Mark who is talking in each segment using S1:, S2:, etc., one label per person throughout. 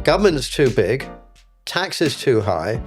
S1: Government's too big, taxes too high,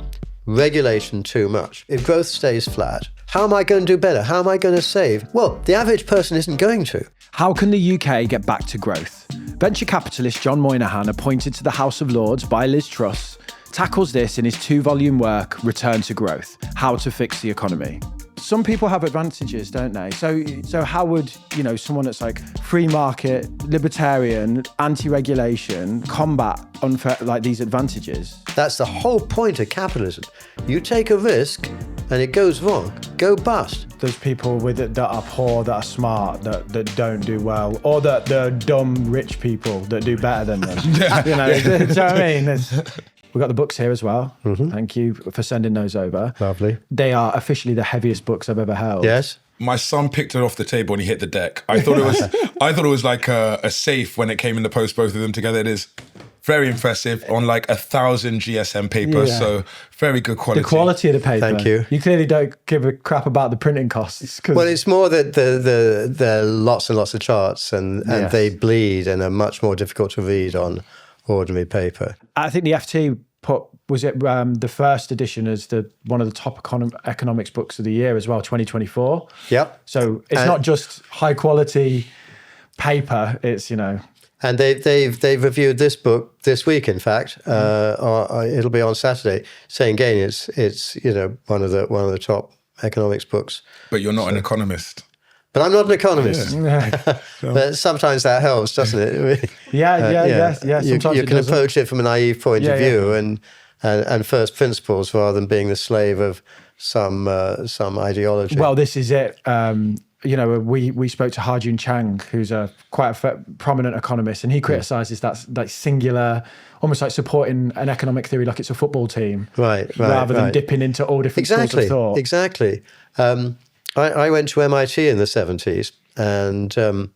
S1: regulation too much. If growth stays flat, how am I going to do better? How am I going to save? Well, the average person isn't going to.
S2: How can the UK get back to growth? Venture capitalist Jon Moynihan, appointed to the House of Lords by Liz Truss, tackles this in his 2-volume work, Return to Growth: How to Fix the Economy. Some people have advantages, don't they? So how would, someone that's like free market, libertarian, anti-regulation combat unfair, like these advantages?
S1: That's the whole point of capitalism. You take a risk and it goes wrong, go bust.
S2: There's people with it that are poor, that are smart, that don't do well, or that they're dumb rich people that do better than them. Do you know what I mean? We've got the books here as well. Mm-hmm. Thank you for sending those over.
S1: Lovely.
S2: They are officially the heaviest books I've ever held.
S1: Yes.
S3: My son picked it off the table and he hit the deck. I thought it was like a safe when it came in the post, both of them together. It is very impressive on like 1,000 GSM paper. Yeah. So very good quality.
S2: The quality of the paper.
S1: Thank you.
S2: You clearly don't give a crap about the printing costs.
S1: Well, it's more that there are lots and lots of charts and yes, they bleed and are much more difficult to read on ordinary paper.
S2: I think the FT was it the first edition as one of the top economics books of the year as well, 2024.
S1: Yep.
S2: So it's not just high quality paper, it's,
S1: And they've reviewed this book this week, in fact. It'll be on Saturday, saying again it's one of the top economics books.
S3: But you're not an economist.
S1: But I'm not an economist. Yeah. But sometimes that helps, doesn't it?
S2: Yes.
S1: You can approach it from a naive point of view and first principles rather than being the slave of some ideology.
S2: Well, this is it. We spoke to Ha-Joon Chang, who's quite a prominent economist, and he criticises that singular, almost like supporting an economic theory like it's a football team, rather than dipping into all different schools of thought.
S1: Exactly. I went to MIT in the 70s, and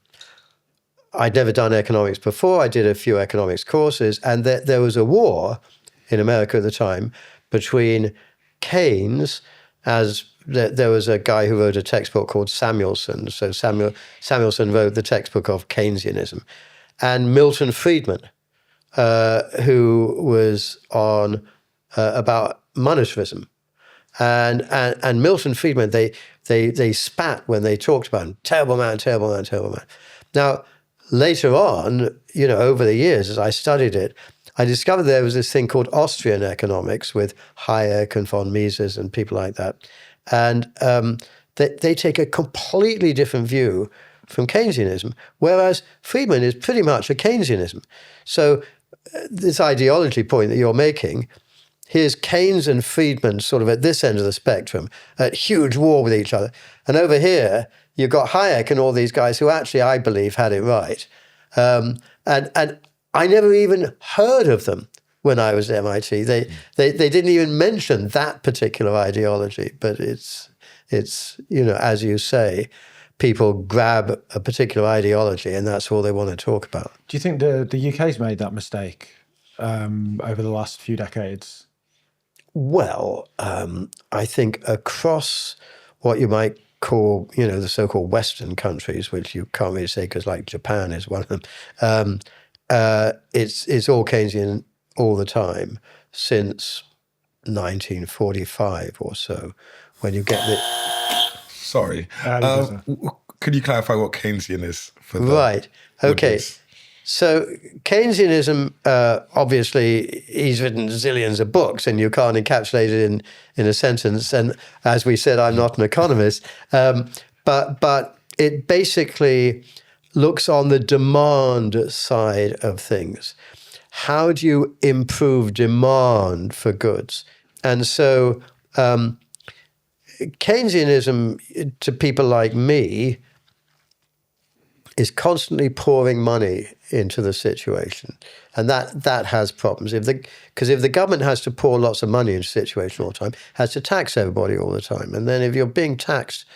S1: I'd never done economics before. I did a few economics courses, and there was a war in America at the time between Keynes, as there was a guy who wrote a textbook called Samuelson. So Samuelson wrote the textbook of Keynesianism, and Milton Friedman, who was on about monetarism. And Milton Friedman, they spat when they talked about him. Terrible man, terrible man, terrible man. Now, later on, over the years, as I studied it, I discovered there was this thing called Austrian economics with Hayek and von Mises and people like that. And they take a completely different view from Keynesianism, whereas Friedman is pretty much a Keynesianism. So this ideology point that you're making, here's Keynes and Friedman sort of at this end of the spectrum at huge war with each other. And over here, you've got Hayek and all these guys who actually, I believe, had it right. And I never even heard of them when I was at MIT. They didn't even mention that particular ideology. But it's as you say, people grab a particular ideology and that's all they want to talk about.
S2: Do you think the UK's made that mistake over the last few decades?
S1: Well, I think across what you might call, the so-called Western countries, which you can't really say because like Japan is one of them, it's all Keynesian all the time since 1945 or so, when you get the...
S3: Sorry. Could you clarify what Keynesian is?
S1: Right. Okay. So Keynesianism, obviously, he's written zillions of books and you can't encapsulate it in a sentence. And as we said, I'm not an economist, but it basically looks on the demand side of things. How do you improve demand for goods? And so Keynesianism, to people like me, is constantly pouring money into the situation. And that has problems. Because if the government has to pour lots of money into a situation all the time, has to tax everybody all the time. And then if you're being taxed,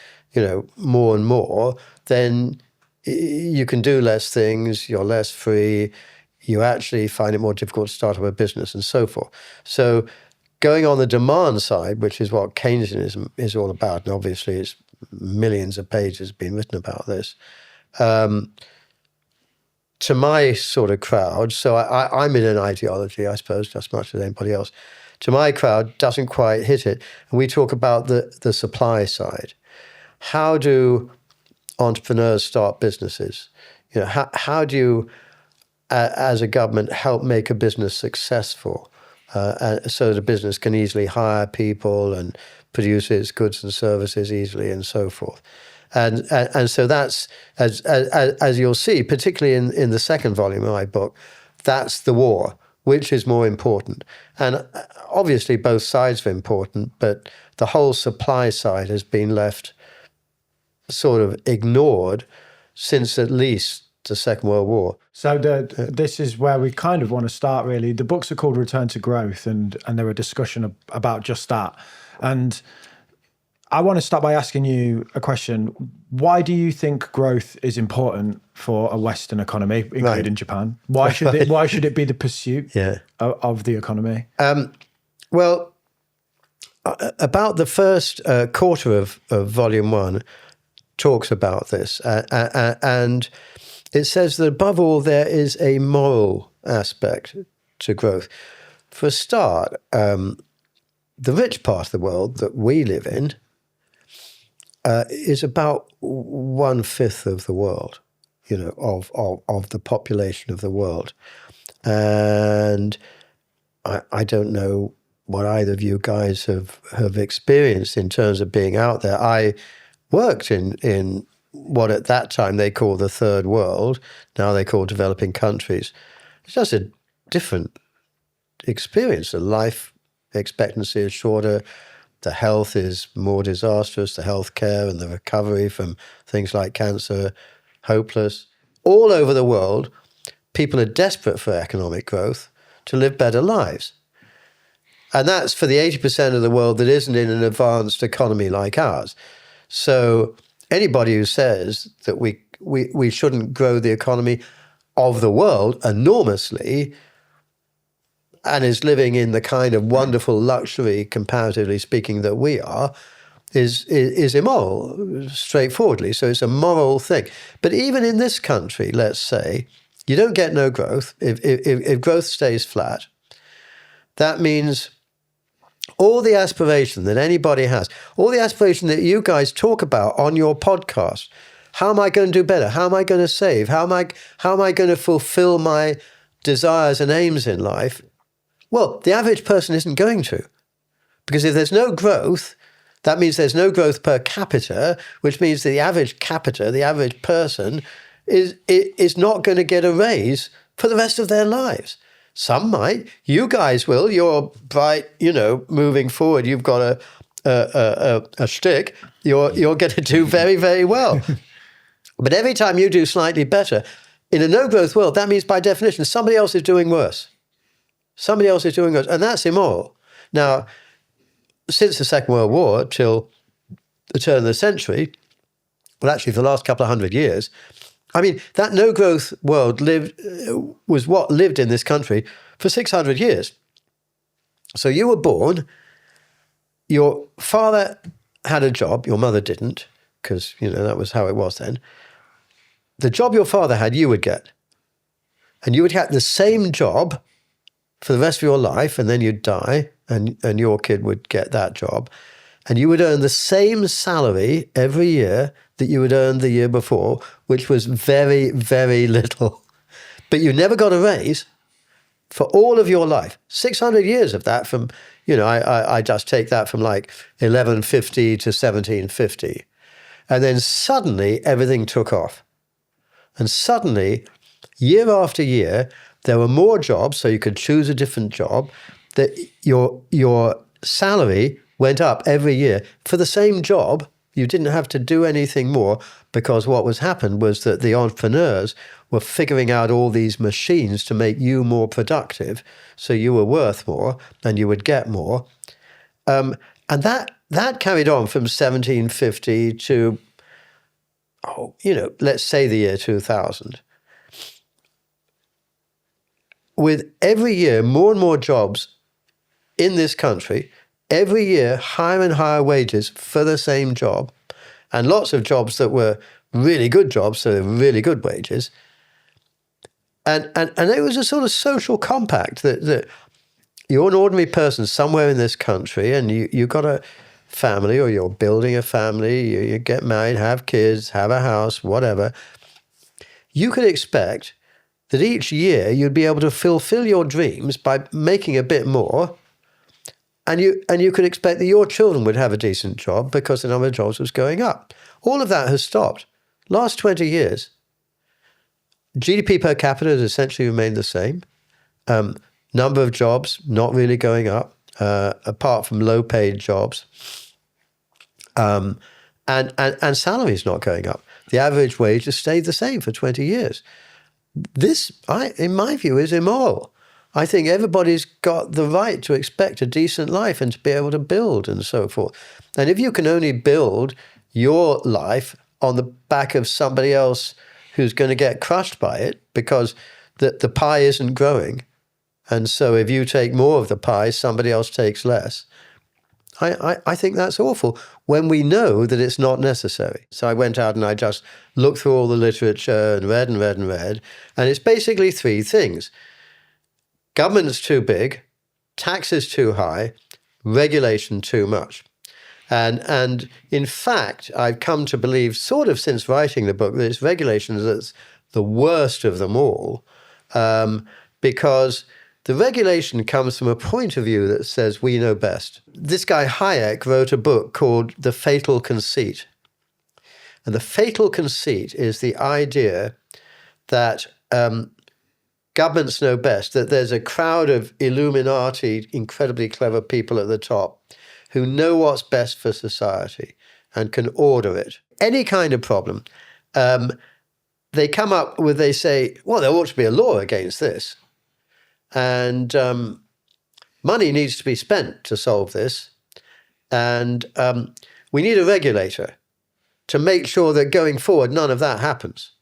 S1: more and more, then you can do less things, you're less free, you actually find it more difficult to start up a business and so forth. So going on the demand side, which is what Keynesianism is all about, and obviously it's millions of pages been written about this, to my sort of crowd, so I'm in an ideology, I suppose, just as much as anybody else. To my crowd, doesn't quite hit it. And we talk about the supply side. How do entrepreneurs start businesses? You know, how do you, as a government, help make a business successful, so the business can easily hire people and produce its goods and services easily and so forth. And so that's, as you'll see, particularly in the second volume of my book, that's the war. Which is more important? And obviously both sides are important, but the whole supply side has been left sort of ignored since at least the Second World War.
S2: So this is where we kind of want to start, really. The books are called Return to Growth, and there are discussion about just that. And I want to start by asking you a question. Why do you think growth is important for a Western economy, including Japan? Why should it be the pursuit of the economy?
S1: Well, about the first quarter of volume 1 talks about this, and it says that above all there is a moral aspect to growth. For a start, the rich part of the world that we live in is about 1/5 of the world, you know, of the population of the world. And I don't know what either of you guys have experienced in terms of being out there. I worked in what at that time they called the third world, now they call developing countries. It's just a different experience. The life expectancy is shorter. The health is more disastrous, the healthcare and the recovery from things like cancer, hopeless. All over the world, people are desperate for economic growth to live better lives. And that's for the 80% of the world that isn't in an advanced economy like ours. So anybody who says that we shouldn't grow the economy of the world enormously and is living in the kind of wonderful luxury, comparatively speaking, that we are, is immoral, straightforwardly. So it's a moral thing. But even in this country, let's say, you don't get no growth. If growth stays flat, that means all the aspiration that anybody has, all the aspiration that you guys talk about on your podcast, how am I going to do better? How am I going to save? How am I going to fulfill my desires and aims in life? Well, the average person isn't going to. Because if there's no growth, that means there's no growth per capita, which means that the average capita, the average person, is not going to get a raise for the rest of their lives. Some might. You guys will. You're bright, you know, moving forward. You've got a shtick. You're going to do very, very well. But every time you do slightly better, in a no-growth world, that means by definition, somebody else is doing worse. Somebody else is doing worse. And that's immoral. Now, since the Second World War till the turn of the century, well, actually for the last couple of 100 years, I mean, that no-growth world was what lived in this country for 600 years. So you were born, your father had a job, your mother didn't, because, you know, that was how it was then. The job your father had, you would get. And you would get the same job for the rest of your life, and then you'd die, and your kid would get that job. And you would earn the same salary every year that you would earn the year before, which was very, very little. But you never got a raise for all of your life. 600 years of that from, you know, I just take that from like 1150 to 1750. And then suddenly everything took off. And suddenly, year after year, there were more jobs, so you could choose a different job, that your salary went up every year. For the same job, you didn't have to do anything more, because what was happened was that the entrepreneurs were figuring out all these machines to make you more productive, so you were worth more and you would get more. And that carried on from 1750 to, you know, let's say the year 2000. With every year, more and more jobs in this country, every year, higher and higher wages for the same job, and lots of jobs that were really good jobs, so really good wages. And it was a sort of social compact that you're an ordinary person somewhere in this country, and you've got a family, or you're building a family, you get married, have kids, have a house, whatever. You could expect that each year you'd be able to fulfill your dreams by making a bit more, and you could expect that your children would have a decent job because the number of jobs was going up. All of that has stopped. Last 20 years, GDP per capita has essentially remained the same. Number of jobs not really going up, apart from low-paid jobs. And salaries not going up. The average wage has stayed the same for 20 years. This, in my view, is immoral. I think everybody's got the right to expect a decent life and to be able to build and so forth. And if you can only build your life on the back of somebody else who's going to get crushed by it because the pie isn't growing, and so if you take more of the pie, somebody else takes less, I think that's awful when we know that it's not necessary. So I went out and I just looked through all the literature and read and read and read. And it's basically three things. Government's too big, taxes too high, regulation too much. And in fact, I've come to believe, sort of since writing the book, that it's regulation that's the worst of them all, because the regulation comes from a point of view that says we know best. This guy Hayek wrote a book called The Fatal Conceit. And the fatal conceit is the idea that governments know best, that there's a crowd of Illuminati, incredibly clever people at the top who know what's best for society and can order it. Any kind of problem, they come up with, they say, well, there ought to be a law against this. And money needs to be spent to solve this. And we need a regulator to make sure that going forward, none of that happens.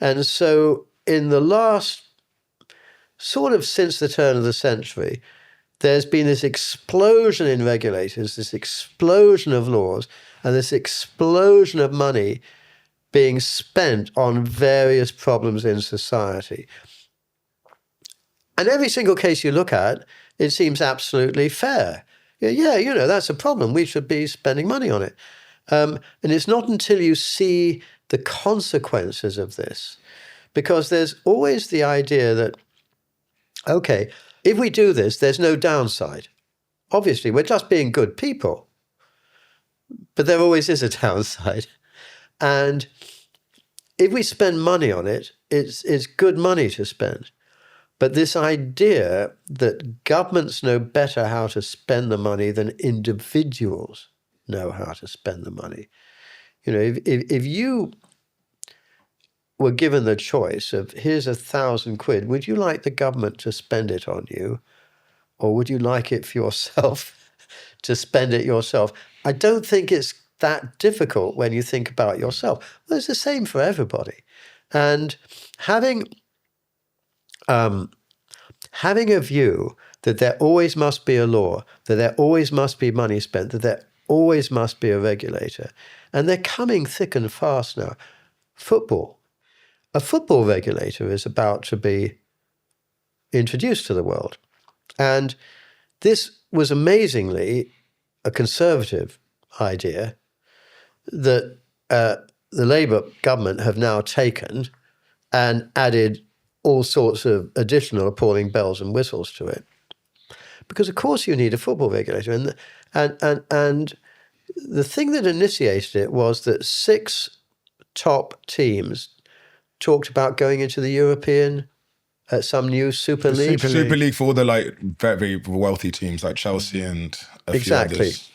S1: And so in the last, sort of since the turn of the century, there's been this explosion in regulators, this explosion of laws, and this explosion of money being spent on various problems in society. And every single case you look at, it seems absolutely fair. Yeah, that's a problem. We should be spending money on it. And it's not until you see the consequences of this, because there's always the idea that, okay, if we do this, there's no downside. Obviously, we're just being good people. But there always is a downside. And if we spend money on it, it's good money to spend. But this idea that governments know better how to spend the money than individuals know how to spend the money. If you were given the choice of, here's £1,000, would you like the government to spend it on you? Or would you like it for yourself to spend it yourself? I don't think it's that difficult when you think about yourself. Well, it's the same for everybody. And having a view that there always must be a law, that there always must be money spent, that there always must be a regulator. And they're coming thick and fast now. Football. A football regulator is about to be introduced to the world. And this was amazingly a conservative idea that the Labour government have now taken and added all sorts of additional appalling bells and whistles to it. Because of course you need a football regulator. And the thing that initiated it was that 6 top teams talked about going into the European, some new Super League.
S3: Super League for all the very wealthy teams like Chelsea and a few others.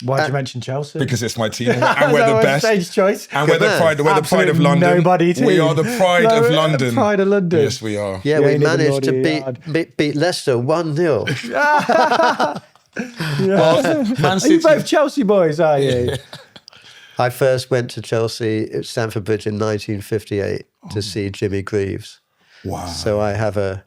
S2: Why did you mention Chelsea?
S3: Because it's my team, and we're the best.
S2: Stage choice.
S3: And we're the pride of London.
S2: Nobody team.
S3: We are the pride of London.
S2: Pride of London.
S3: Yes, we are.
S1: Yeah, we managed to beat Leicester 1-0.
S3: Well, Man City.
S2: Are you both Chelsea boys, are you?
S1: I first went to Chelsea at Stamford Bridge in 1958 to see Jimmy Greaves.
S3: Wow.
S1: So I have a...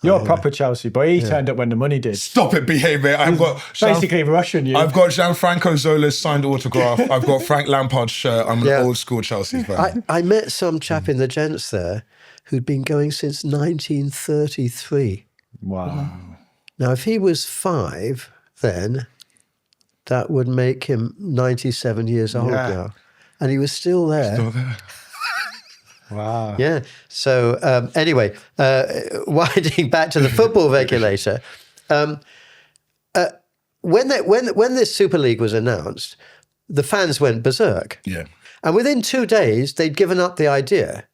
S2: You're a proper Chelsea boy. He turned up when the money did.
S3: Stop it, behave, mate. I've got
S2: basically Russian.
S3: I've got Gianfranco Zola's signed autograph. I've got Frank Lampard's shirt. I'm an old school Chelsea fan.
S1: I met some chap in the gents there who'd been going since 1933.
S2: Wow.
S1: Now, if he was 5 then, that would make him 97 years old now. And he was still there.
S3: Still there.
S2: Wow.
S1: Yeah. So anyway, winding back to the football regulator, when this Super League was announced, the fans went berserk.
S3: Yeah.
S1: And within 2 days, they'd given up the idea.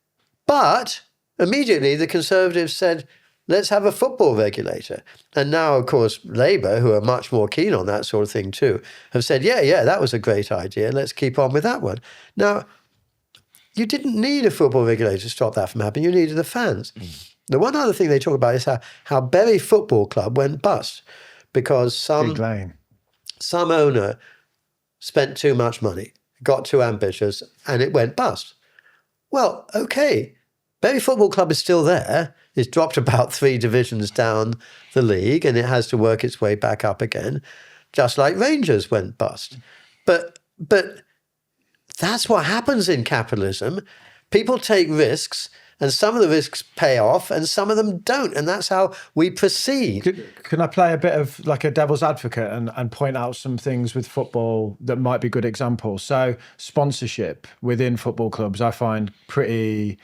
S1: But immediately the Conservatives said, let's have a football regulator. And now, of course, Labour, who are much more keen on that sort of thing too, have said, yeah, that was a great idea. Let's keep on with that one. Now, you didn't need a football regulator to stop that from happening. You needed the fans. The one other thing they talk about is how Bury Football Club went bust because some owner spent too much money, got too ambitious, and it went bust. Well, okay, Bury Football Club is still there. It's dropped about 3 divisions down the league, and it has to work its way back up again, just like Rangers went bust. But that's what happens in capitalism. People take risks, and some of the risks pay off, and some of them don't, and that's how we proceed.
S2: Can I play a bit of like a devil's advocate and point out some things with football that might be good examples? So sponsorship within football clubs, I find pretty...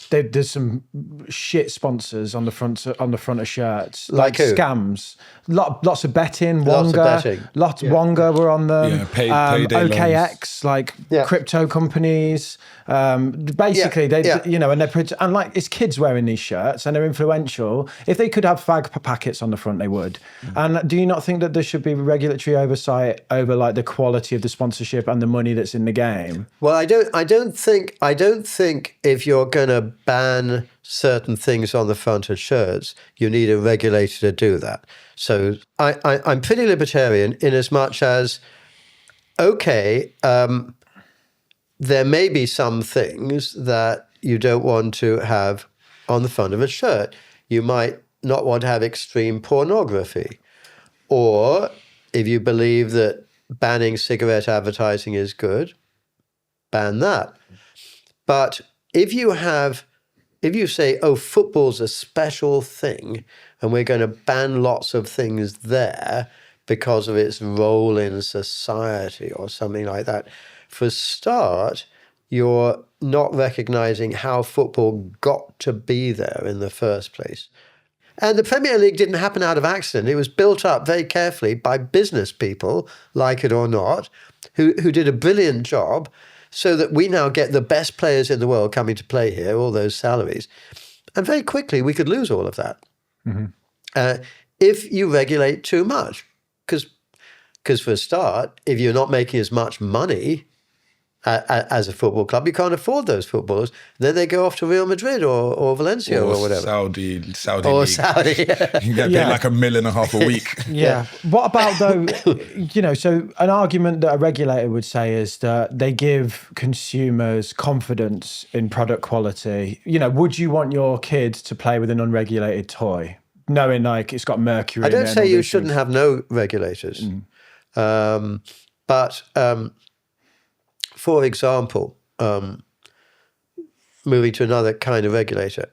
S2: There's some shit sponsors on the front of shirts,
S1: like who?
S2: Scams. Lots of betting.
S1: Lots
S2: Wonga,
S1: of betting.
S2: Wonga were on them.
S3: Yeah, payday
S2: OKX,
S3: loans.
S2: Crypto companies. Basically, and like it's kids wearing these shirts and they're influential. If they could have fag packets on the front, they would. And do you not think that there should be regulatory oversight over like the quality of the sponsorship and the money that's in the game?
S1: Well, I don't think if you're going to ban certain things on the front of shirts, you need a regulator to do that. So I'm pretty libertarian in as much as, okay, there may be some things that you don't want to have on the front of a shirt. You might not want to have extreme pornography. Or if you believe that banning cigarette advertising is good, ban that. But if you say, oh, football's a special thing and we're going to ban lots of things there because of its role in society or something like that, for a start, you're not recognizing how football got to be there in the first place. And the Premier League didn't happen out of accident. It was built up very carefully by business people, like it or not, who did a brilliant job, so that we now get the best players in the world coming to play here, all those salaries. And very quickly, we could lose all of that if you regulate too much. Because for a start, if you're not making as much money as a football club, you can't afford those footballers. Then they go off to Real Madrid or Valencia or whatever.
S3: Saudi
S1: Or
S3: League.
S1: Saudi.
S3: You get paid like $1.5 million a week.
S2: Yeah. What about though, so an argument that a regulator would say is that they give consumers confidence in product quality. Would you want your kid to play with an unregulated toy, knowing like it's got mercury
S1: I
S2: in it?
S1: don't say you shouldn't have no regulators. But for example, moving to another kind of regulator,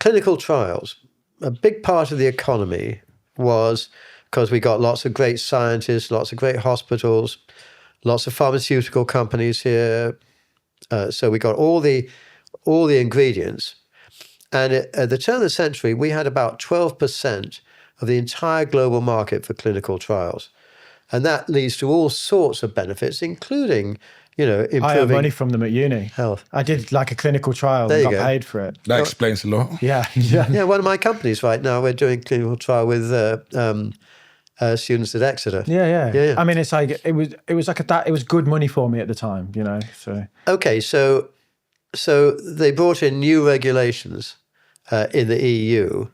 S1: clinical trials. A big part of the economy was because we got lots of great scientists, lots of great hospitals, lots of pharmaceutical companies here. So we got all the ingredients. And at the turn of the century, we had about 12% of the entire global market for clinical trials. And that leads to all sorts of benefits, including, improving...
S2: I have money from them at uni.
S1: Health.
S2: I did like a clinical trial and got paid for it.
S3: That explains a lot.
S2: Yeah.
S1: Yeah, one of my companies right now, we're doing clinical trial with students at Exeter.
S2: Yeah. I mean, it's like, it was like it was good money for me at the time, so.
S1: Okay, so they brought in new regulations in the EU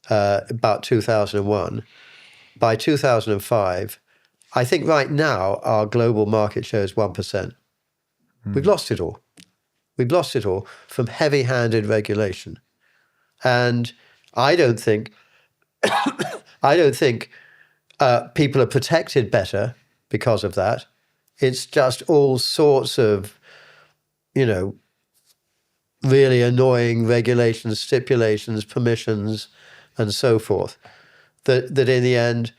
S1: about 2001. By 2005, I think right now our global market share is 1%. We've lost it all. We've lost it all from heavy-handed regulation. And I don't think people are protected better because of that. It's just all sorts of, really annoying regulations, stipulations, permissions, and so forth. That in the end,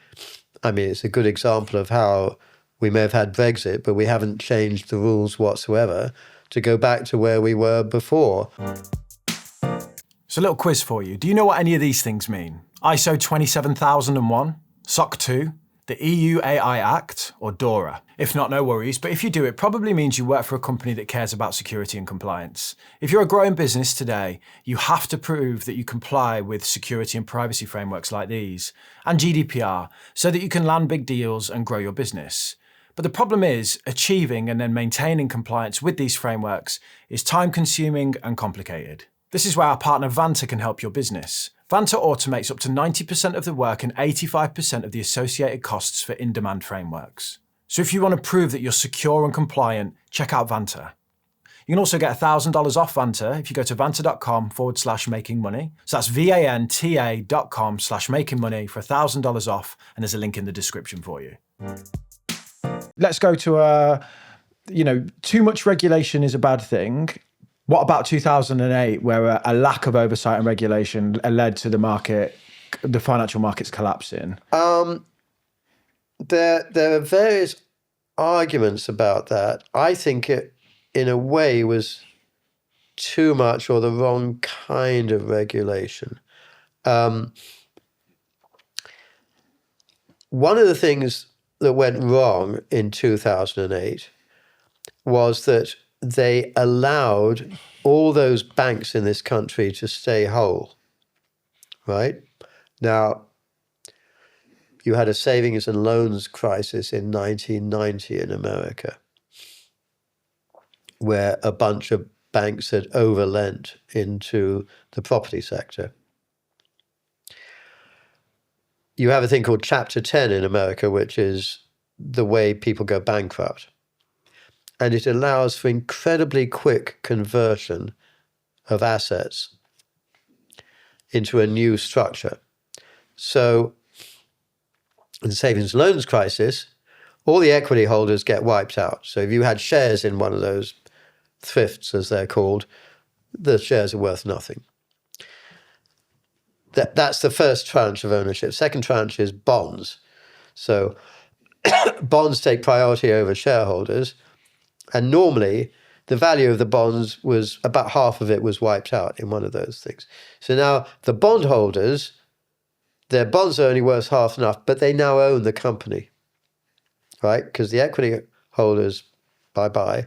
S1: I mean, it's a good example of how we may have had Brexit, but we haven't changed the rules whatsoever to go back to where we were before.
S2: So a little quiz for you. Do you know what any of these things mean? ISO 27001, SOC 2, the EU AI Act, or DORA? If not, no worries, but if you do, it probably means you work for a company that cares about security and compliance. If you're a growing business today, you have to prove that you comply with security and privacy frameworks like these, and GDPR, so that you can land big deals and grow your business. But the problem is, achieving and then maintaining compliance with these frameworks is time-consuming and complicated. This is where our partner Vanta can help your business. Vanta automates up to 90% of the work and 85% of the associated costs for in-demand frameworks. So if you want to prove that you're secure and compliant, check out Vanta. You can also get $1,000 off Vanta if you go to vanta.com/making money. So that's vanta.com/making money for $1,000 off, and there's a link in the description for you. Let's go to too much regulation is a bad thing. What about 2008, where a lack of oversight and regulation led to the financial markets collapsing?
S1: There are various arguments about that. I think it, in a way, was too much or the wrong kind of regulation. One of the things that went wrong in 2008 was that they allowed all those banks in this country to stay whole, right? Now, you had a savings and loans crisis in 1990 in America, where a bunch of banks had overlent into the property sector. You have a thing called Chapter 10 in America, which is the way people go bankrupt. And it allows for incredibly quick conversion of assets into a new structure. So in the savings loans crisis, all the equity holders get wiped out. So if you had shares in one of those thrifts, as they're called, the shares are worth nothing. That's the first tranche of ownership. Second tranche is bonds. So bonds take priority over shareholders. And normally, the value of the bonds was about half of it was wiped out in one of those things. So now the bondholders, their bonds are only worth half enough, but they now own the company, right? Because the equity holders, bye-bye.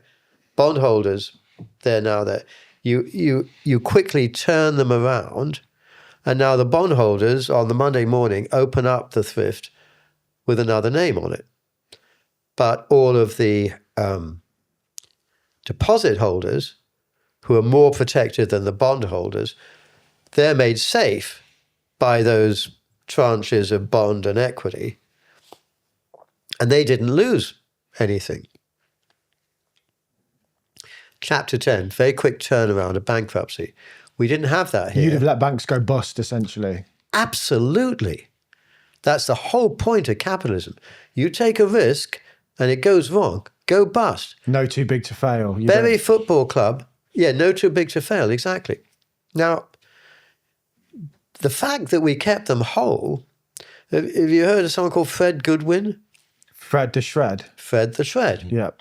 S1: Bondholders, they're now there. You quickly turn them around, and now the bondholders on the Monday morning open up the thrift with another name on it. But all of the deposit holders, who are more protected than the bondholders, they're made safe by those tranches of bond and equity, and they didn't lose anything. Chapter 10, very quick turnaround of bankruptcy. We didn't have that here.
S2: You'd have let banks go bust, essentially.
S1: Absolutely. That's the whole point of capitalism. You take a risk and it goes wrong, go bust.
S2: No too big to fail.
S1: Bury Football Club, no too big to fail, exactly. Now, the fact that we kept them whole, have you heard of someone called Fred Goodwin?
S2: Fred the Shred.
S1: Fred the Shred.
S2: Yeah.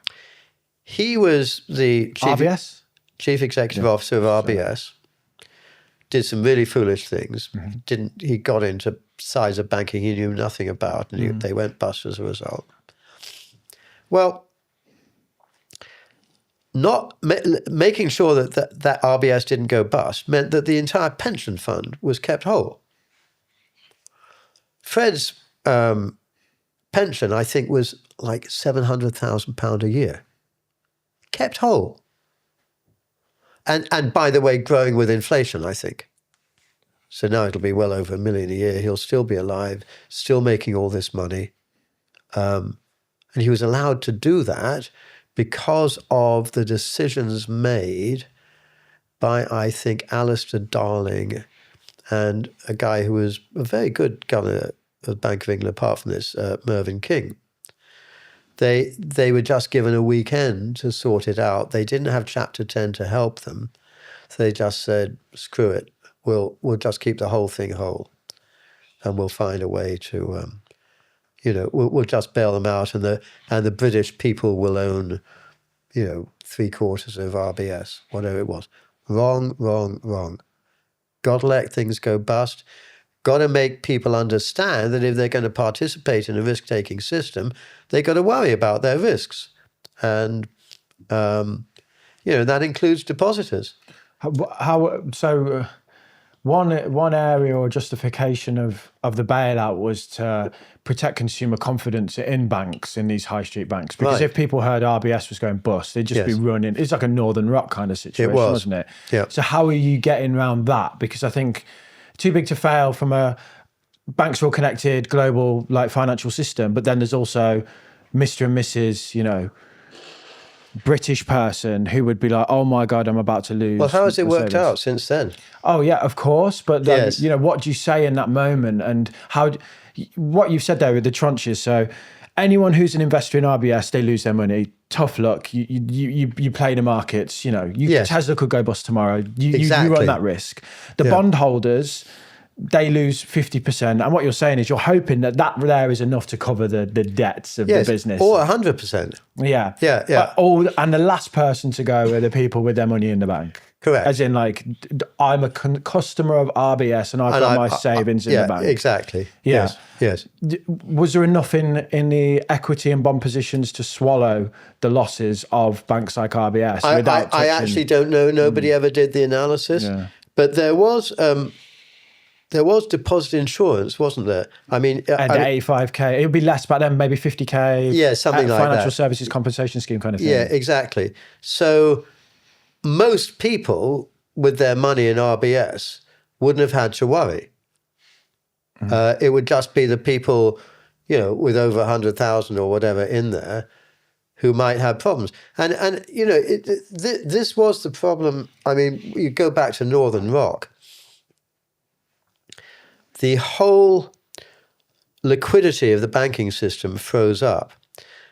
S1: He was the
S2: RBS?
S1: Chief Executive Officer of RBS. Did some really foolish things. Mm-hmm. He got into size of banking he knew nothing about, and they went bust as a result. Well, not making sure that RBS didn't go bust meant that the entire pension fund was kept whole. Fred's pension, I think, was like £700,000 a year. Kept whole. And by the way, growing with inflation, I think. So now it'll be well over $1 million a year. He'll still be alive, still making all this money. And he was allowed to do that because of the decisions made by, I think, Alistair Darling and a guy who was a very good governor of the Bank of England, apart from this, Mervyn King. They were just given a weekend to sort it out. They didn't have Chapter 10 to help them. So they just said, screw it, we'll just keep the whole thing whole, and we'll find a way to, we'll just bail them out, and the British people will own, 3/4 of RBS, whatever it was. Wrong, wrong, wrong. Got to let things go bust. Got to make people understand that if they're going to participate in a risk-taking system, they got to worry about their risks, and that includes depositors.
S2: One area or justification of the bailout was to protect consumer confidence in banks, in these high street banks, because if people heard RBS was going bust, they'd just be running. It's like a Northern Rock kind of situation, wasn't it?
S1: Yeah.
S2: So how are you getting around that? Because I think too big to fail from a banks are all connected global like financial system, but then there's also Mr. and Mrs. British person who would be like, oh my God, I'm about to lose.
S1: Well, how has it worked out since then?
S2: Oh yeah, of course. But then, what do you say in that moment? And what you've said there with the tranches. So anyone who's an investor in RBS, they lose their money. Tough luck. You play the markets, Tesla could go bust tomorrow. You run that risk. The bondholders, they lose 50%. And what you're saying is you're hoping that there is enough to cover the debts of the business.
S1: Or 100%.
S2: Yeah.
S1: Yeah.
S2: And the last person to go are the people with their money in the bank.
S1: Correct.
S2: As in, like, I'm a customer of RBS and I've got my savings in the bank.
S1: Exactly.
S2: Yeah.
S1: Yes.
S2: Was there enough in the equity and bond positions to swallow the losses of banks like RBS?
S1: I actually don't know. Nobody ever did the analysis. Yeah. But there was deposit insurance, wasn't there? I mean,
S2: and 85k. It would be less back then, maybe 50k.
S1: Yeah, something like that.
S2: Financial services compensation scheme kind of thing.
S1: Yeah, exactly. So most people with their money in RBS wouldn't have had to worry. It would just be the people, with over 100,000 or whatever in there who might have problems. And this was the problem. I mean, you go back to Northern Rock. The whole liquidity of the banking system froze up.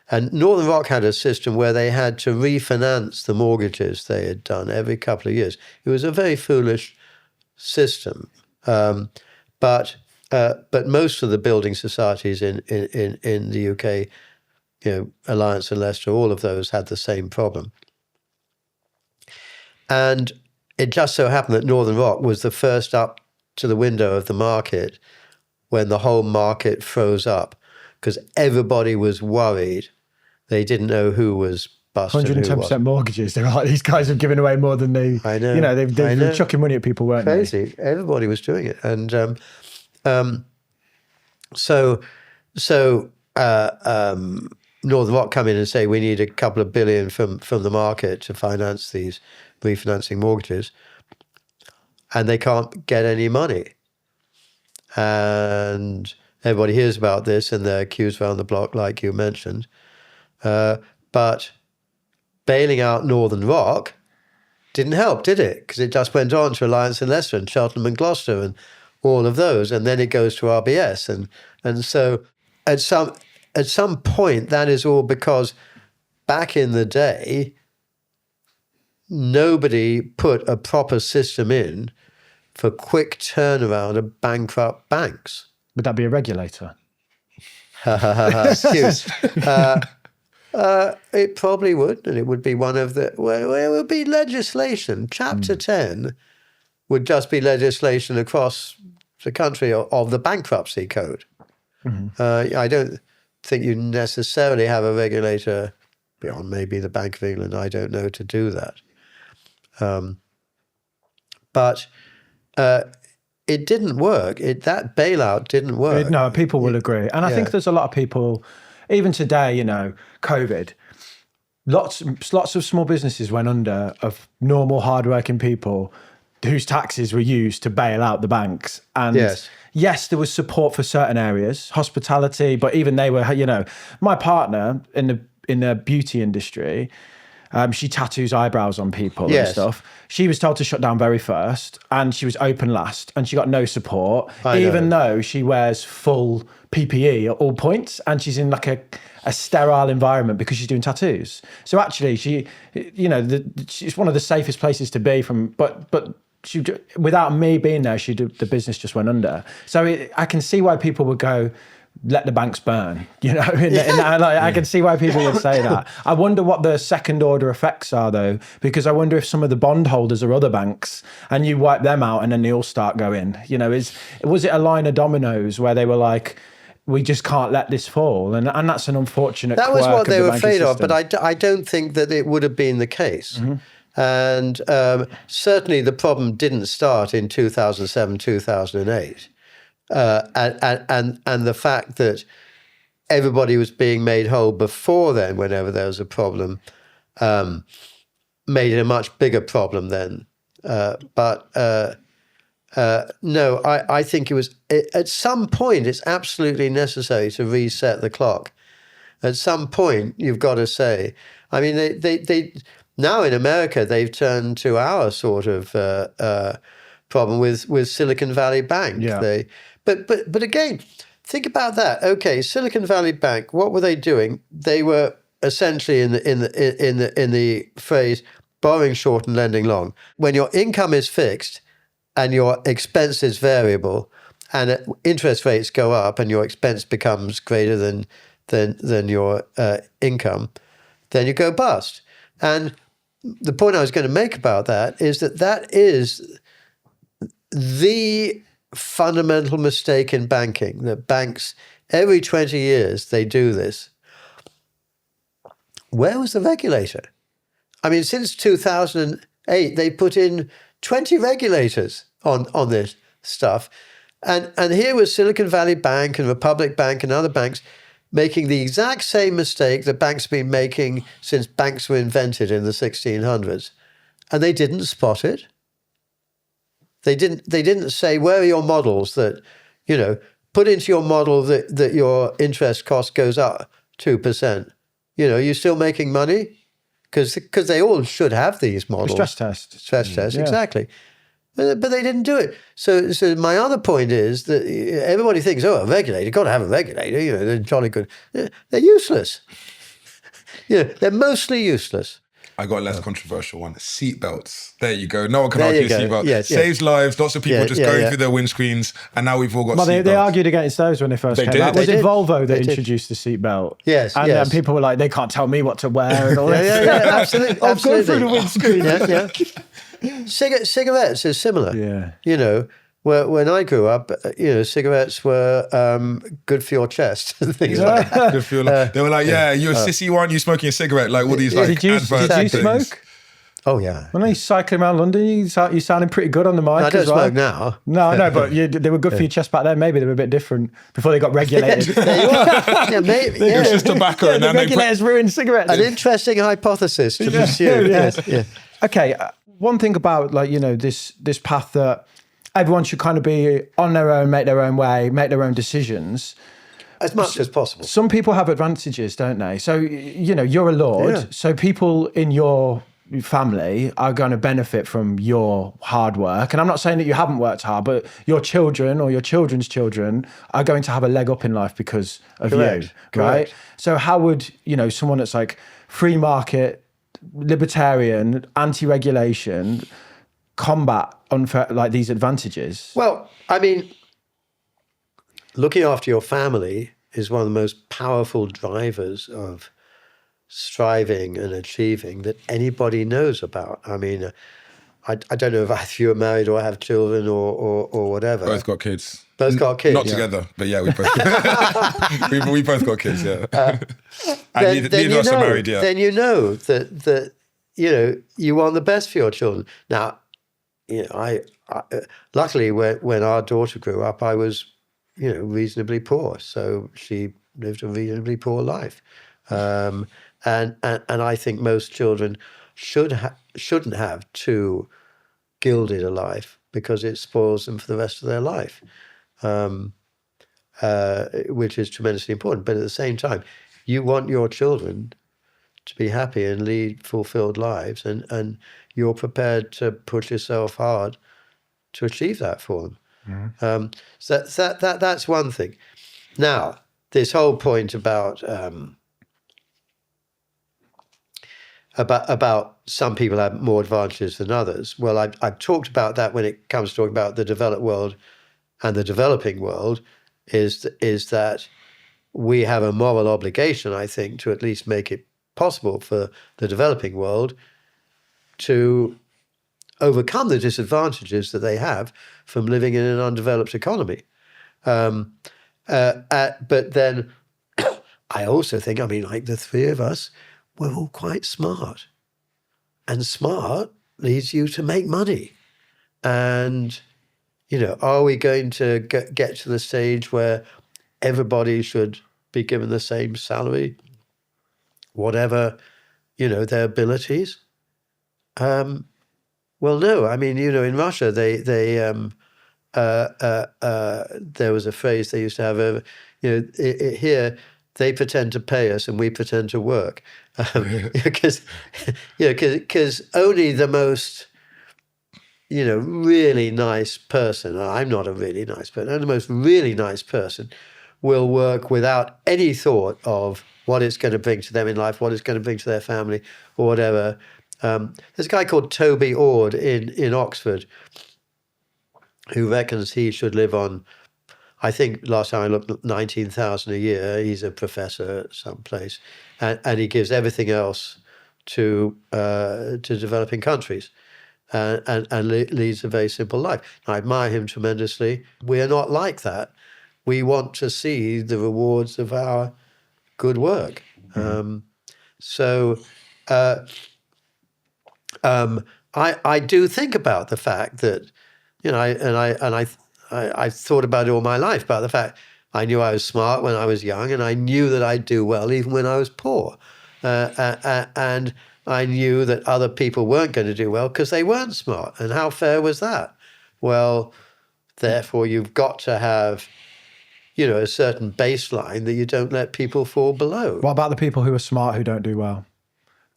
S1: And Northern Rock had a system where they had to refinance the mortgages they had done every couple of years. It was a very foolish system. But most of the building societies in the UK, Alliance and Leicester, all of those had the same problem. And it just so happened that Northern Rock was the first up to the window of the market when the whole market froze up, because everybody was worried. They didn't know who was busted.
S2: 110% mortgages. They were like, these guys have given away more than they.
S1: I know.
S2: They've been chucking money at people, weren't
S1: Crazy.
S2: they?
S1: Everybody was doing it, and so Northern Rock come in and say we need a couple of billion from the market to finance these refinancing mortgages. And they can't get any money. And everybody hears about this and they're accused around the block, like you mentioned. But bailing out Northern Rock didn't help, did it? Because it just went on to Alliance and Leicester and Cheltenham and Gloucester and all of those. And then it goes to RBS. And so at some point, that is all because back in the day, nobody put a proper system in for quick turnaround of bankrupt banks.
S2: Would that be a regulator?
S1: Excuse. It probably would, and it would be one of the. Well, it would be legislation. Chapter 10 would just be legislation across the country of the bankruptcy code. I don't think you necessarily have a regulator beyond maybe the Bank of England. I don't know, to do that. But it didn't work. That bailout didn't work.
S2: No, people will agree. And I think there's a lot of people, even today, COVID, lots of small businesses went under of normal, hardworking people whose taxes were used to bail out the banks. And yes, there was support for certain areas, hospitality, but even they were, my partner in the beauty industry, She tattoos eyebrows on people and
S1: Yes.
S2: stuff. She was told to shut down very first, and she was open last, and she got no support, even though she wears full PPE at all points, and she's in like a sterile environment because she's doing tattoos. So actually, she's one of the safest places to be from, but she, without me being there, the business just went under. So I can see why people would go, let the banks burn, I can see why people would say that. I wonder what the second order effects are though, because I wonder if some of the bondholders are other banks and you wipe them out and then they all start going, was it a line of dominoes where they were like, we just can't let this fall? And that's an unfortunate
S1: That was what they were afraid of,
S2: system.
S1: but I don't think that it would have been the case. Mm-hmm. And certainly the problem didn't start in 2007, 2008. And the fact that everybody was being made whole before then, whenever there was a problem, made it a much bigger problem then. No, I think at some point it's absolutely necessary to reset the clock. At some point, you've got to say, I mean, they now in America they've turned to our sort of problem with Silicon Valley Bank.
S2: Yeah.
S1: But again, think about that. Okay, Silicon Valley Bank. What were they doing? They were essentially in the phrase borrowing short and lending long. When your income is fixed and your expense is variable, and interest rates go up, and your expense becomes greater than your income, then you go bust. And the point I was going to make about that is that is the fundamental mistake in banking, that banks, every 20 years, they do this. Where was the regulator? I mean, since 2008, they put in 20 regulators on this stuff. And here was Silicon Valley Bank and Republic Bank and other banks making the exact same mistake that banks have been making since banks were invented in the 1600s. And they didn't spot it. They didn't say, where are your models that, put into your model that your interest cost goes up 2%. You're still making money? Because they all should have these models.
S2: Stress tests, yeah.
S1: Exactly. But they didn't do it. So my other point is that everybody thinks, a regulator, you've got to have a regulator, they're jolly good. They're useless. They're mostly useless.
S3: I got a less controversial one. Seatbelts. There you go. No one can argue seatbelts.
S1: Yes,
S3: Saves lives. Lots of people going through their windscreens, and now we've all got seatbelts.
S2: They argued against those when they first came out. Was it Volvo that introduced the seatbelt?
S1: Yes,
S2: and people were like, they can't tell me what to wear and all that.
S1: Yeah, absolutely.
S2: I'll go through the windscreen.
S1: Cigarettes is similar.
S2: Yeah.
S1: When I grew up, cigarettes were good for your chest and things like that.
S3: Good for your life. They were like, you're a sissy, why aren't you smoking a cigarette? Like all these
S2: Did you
S3: things.
S2: smoke?
S1: Oh, yeah.
S2: When I was cycling around London, you sounding pretty good on the mic.
S1: I don't
S2: as well.
S1: smoke now.
S2: No, but they were good for your chest back then. Maybe they were a bit different before they got regulated.
S1: There you are. Maybe.
S3: It was just tobacco. and
S2: the
S3: then
S2: regulators ruined cigarettes.
S1: An interesting hypothesis to pursue. Yes. Yeah.
S2: Okay, one thing about this path that everyone should kind of be on their own, make their own way, make their own decisions.
S1: As much as possible.
S2: Some people have advantages, don't they? So, you're a lord, so people in your family are going to benefit from your hard work. And I'm not saying that you haven't worked hard, but your children or your children's children are going to have a leg up in life because of you, right?
S1: Correct.
S2: So how would, someone that's like free market, libertarian, anti-regulation, combat unfair, like these advantages?
S1: Well, I mean, looking after your family is one of the most powerful drivers of striving and achieving that anybody knows about. I mean, I don't know if either of you are married or have children or whatever.
S3: Both got kids.
S1: Both got kids.
S3: Not together, but yeah, we both we both got kids. Yeah, and neither of us are married yet.
S1: Then you know that you want the best for your children. Now, I luckily when our daughter grew up, I was reasonably poor, so she lived a reasonably poor life. And I think most children shouldn't have too gilded a life because it spoils them for the rest of their life, which is tremendously important. But at the same time, you want your children to be happy and lead fulfilled lives, and you're prepared to push yourself hard to achieve that for them. So that's one thing. Now, this whole point about some people have more advantages than others. Well, I've talked about that when it comes to talking about the developed world and the developing world, is that we have a moral obligation, I think, to at least make it possible for the developing world to overcome the disadvantages that they have from living in an undeveloped economy. But then I also think, like the three of us, we're all quite smart. And smart leads you to make money. And, are we going to get to the stage where everybody should be given the same salary, whatever, their abilities? Well, no. In Russia, there was a phrase they used to have, here, they pretend to pay us and we pretend to work. Because only the most, really nice person, I'm not a really nice person, only the most really nice person will work without any thought of what it's going to bring to them in life, what it's going to bring to their family, or whatever. There's a guy called Toby Ord in Oxford who reckons he should live on, I think last time I looked, 19,000 a year. He's a professor at some place, and he gives everything else to developing countries, and leads a very simple life. I admire him tremendously. We are not like that. We want to see the rewards of our good work. I do think about the fact that, I thought about it all my life, about the fact I knew I was smart when I was young, and I knew that I'd do well even when I was poor. And I knew that other people weren't going to do well because they weren't smart. And how fair was that? Well, therefore, you've got to have, a certain baseline that you don't let people fall below.
S2: What about the people who are smart who don't do well?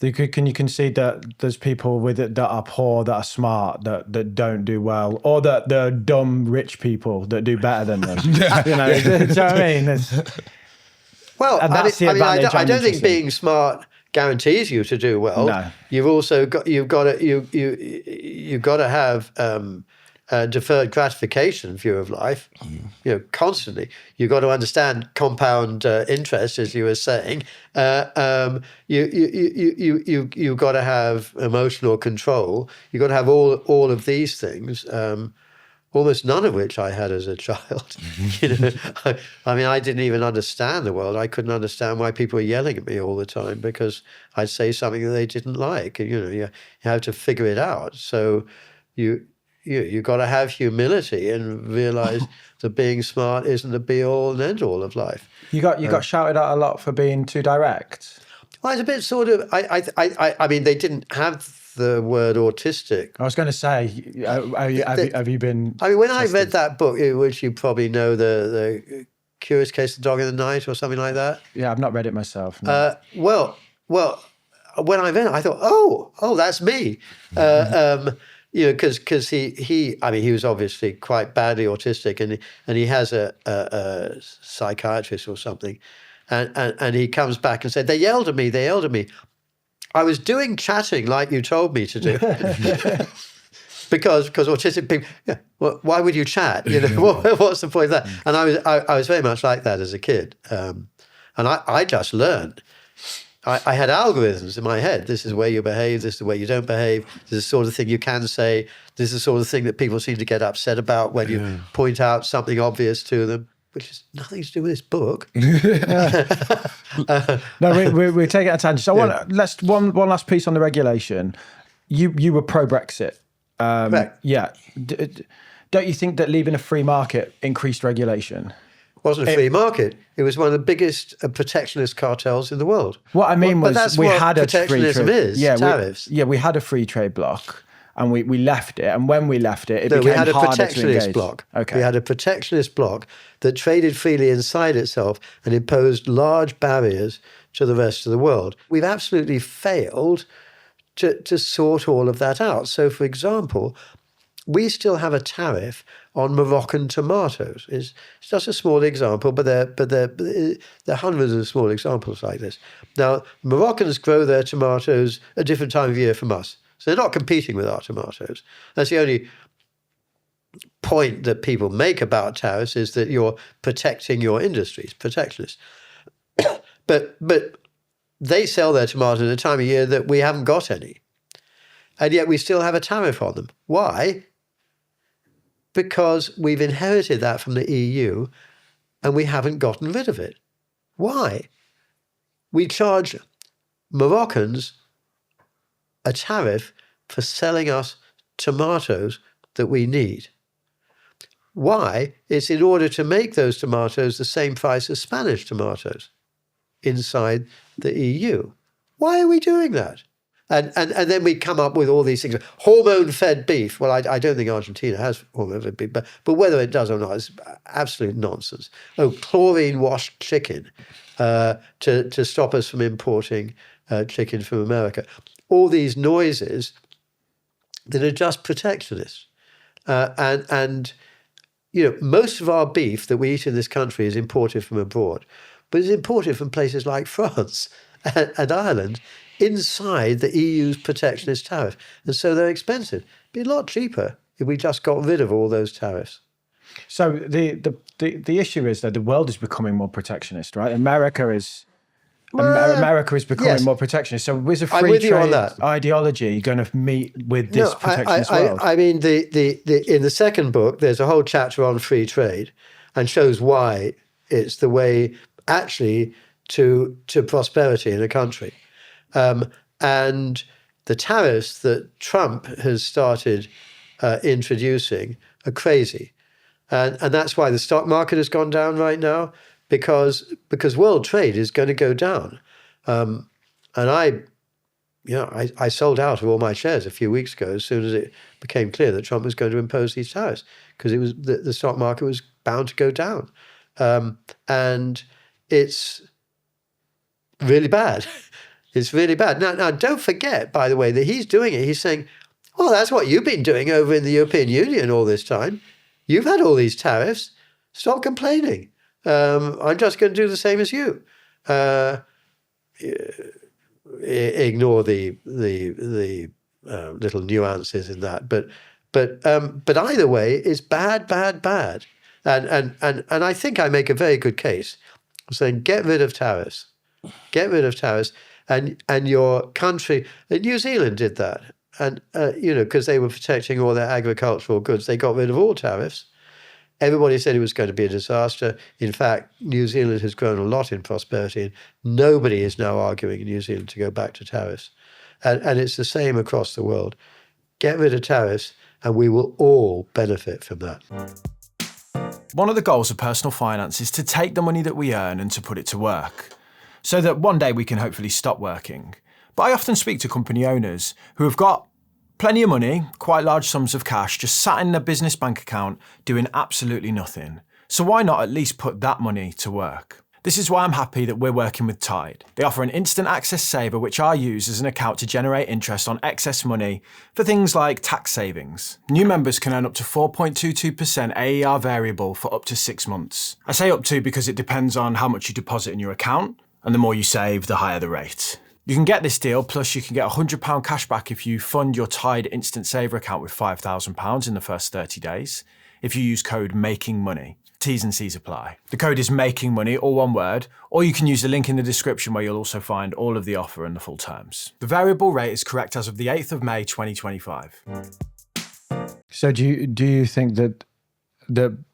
S2: Can you concede that there's people with it that are poor, that are smart, that don't do well, or that they're dumb rich people that do better than them? Do you know what I mean?
S1: Well, I don't think being smart guarantees you to do well.
S2: No.
S1: You've also got to have deferred gratification view of life, constantly. You've got to understand compound interest, as you were saying. You've got to have emotional control. You've got to have all of these things, almost none of which I had as a child. I didn't even understand the world. I couldn't understand why people were yelling at me all the time because I'd say something that they didn't like. You have to figure it out. So you've got to have humility and realize that being smart isn't the be-all and end-all of life. You
S2: got shouted at a lot for being too direct.
S1: Well, it's a bit sort of. They didn't have the word autistic.
S2: I was going to say, have you been?
S1: When
S2: tested?
S1: I read that book, which you probably know, the Curious Case of the Dog in the Night or something like that.
S2: Yeah, I've not read it myself. No.
S1: Well, when I read it, I thought, oh, that's me. Because he was obviously quite badly autistic, and he has a psychiatrist or something, and he comes back and said, they yelled at me. I was doing chatting like you told me to do. because autistic people, why would you chat? What's the point of that? And I was very much like that as a kid, and I just learned. I had algorithms in my head. This is where you behave. This is the way you don't behave. This is the sort of thing you can say. This is the sort of thing that people seem to get upset about when you point out something obvious to them, which has nothing to do with this book.
S2: No, we're taking a tangent. So one last piece on the regulation. You were pro-Brexit.
S1: Correct.
S2: Yeah. Don't you think that leaving a free market increased regulation?
S1: It wasn't a free market. It was one of the biggest protectionist cartels in the world.
S2: What I mean was,
S1: that's
S2: we
S1: what
S2: had a free
S1: protectionism
S2: trade.
S1: is. Tariffs.
S2: We had a free trade bloc, and we left it. And when we left it, it
S1: No,
S2: became
S1: we had a
S2: harder to
S1: protectionist
S2: engage.
S1: bloc.
S2: Okay.
S1: We had a protectionist bloc that traded freely inside itself and imposed large barriers to the rest of the world. We've absolutely failed to sort all of that out. So, for example, we still have a tariff on Moroccan tomatoes. It's just a small example, but there are hundreds of small examples like this. Now, Moroccans grow their tomatoes a different time of year from us. So they're not competing with our tomatoes. That's the only point that people make about tariffs, is that you're protecting your industries, protectionist. But they sell their tomatoes at a time of year that we haven't got any. And yet we still have a tariff on them. Why? Because we've inherited that from the EU and we haven't gotten rid of it. Why? We charge Moroccans a tariff for selling us tomatoes that we need. Why? It's in order to make those tomatoes the same price as Spanish tomatoes inside the EU. Why are we doing that? And then we come up with all these things. Hormone-fed beef. Well, I don't think Argentina has hormone-fed beef, but whether it does or not is absolute nonsense. Oh, chlorine-washed chicken to stop us from importing chicken from America. All these noises that are just protectionist. And you know, most of our beef that we eat in this country is imported from abroad, but it's imported from places like France and Ireland, inside the EU's protectionist tariff. And so they're expensive. It'd be a lot cheaper if we just got rid of all those tariffs.
S2: So the issue is that the world is becoming more protectionist, right? America is becoming more protectionist. So with a free trade ideology going to meet with this protectionist world?
S1: I mean, in the second book, there's a whole chapter on free trade and shows why it's the way actually to prosperity in a country. And the tariffs that Trump has started introducing are crazy. And that's why the stock market has gone down right now, because world trade is going to go down. And I sold out of all my shares a few weeks ago as soon as it became clear that Trump was going to impose these tariffs, because it was the stock market was bound to go down. And it's really bad. It's really bad. Now, don't forget, by the way, that he's doing it. He's saying, well, that's what you've been doing over in the European Union all this time. You've had all these tariffs. Stop complaining. I'm just going to do the same as you. Ignore the little nuances in that. But either way, it's bad, bad, bad. And I think I make a very good case saying, get rid of tariffs. Get rid of tariffs. And your country, New Zealand did that. And, because they were protecting all their agricultural goods, they got rid of all tariffs. Everybody said it was going to be a disaster. In fact, New Zealand has grown a lot in prosperity, and nobody is now arguing in New Zealand to go back to tariffs. And it's the same across the world. Get rid of tariffs, and we will all benefit from that.
S2: One of the goals of personal finance is to take the money that we earn and to put it to work, so that one day we can hopefully stop working. But I often speak to company owners who have got plenty of money, quite large sums of cash, just sat in their business bank account doing absolutely nothing. So why not at least put that money to work? This is why I'm happy that we're working with Tide. They offer an instant access saver, which I use as an account to generate interest on excess money for things like tax savings. New members can earn up to 4.22% AER variable for up to 6 months. I say up to because it depends on how much you deposit in your account, and the more you save, the higher the rate. You can get this deal, plus you can get £100 cash back if you fund your Tide Instant Saver account with £5,000 in the first 30 days, if you use code MAKINGMONEY. T's and C's apply. The code is MAKINGMONEY, all one word, or you can use the link in the description where you'll also find all of the offer and the full terms. The variable rate is correct as of the 8th of May 2025. So do you think that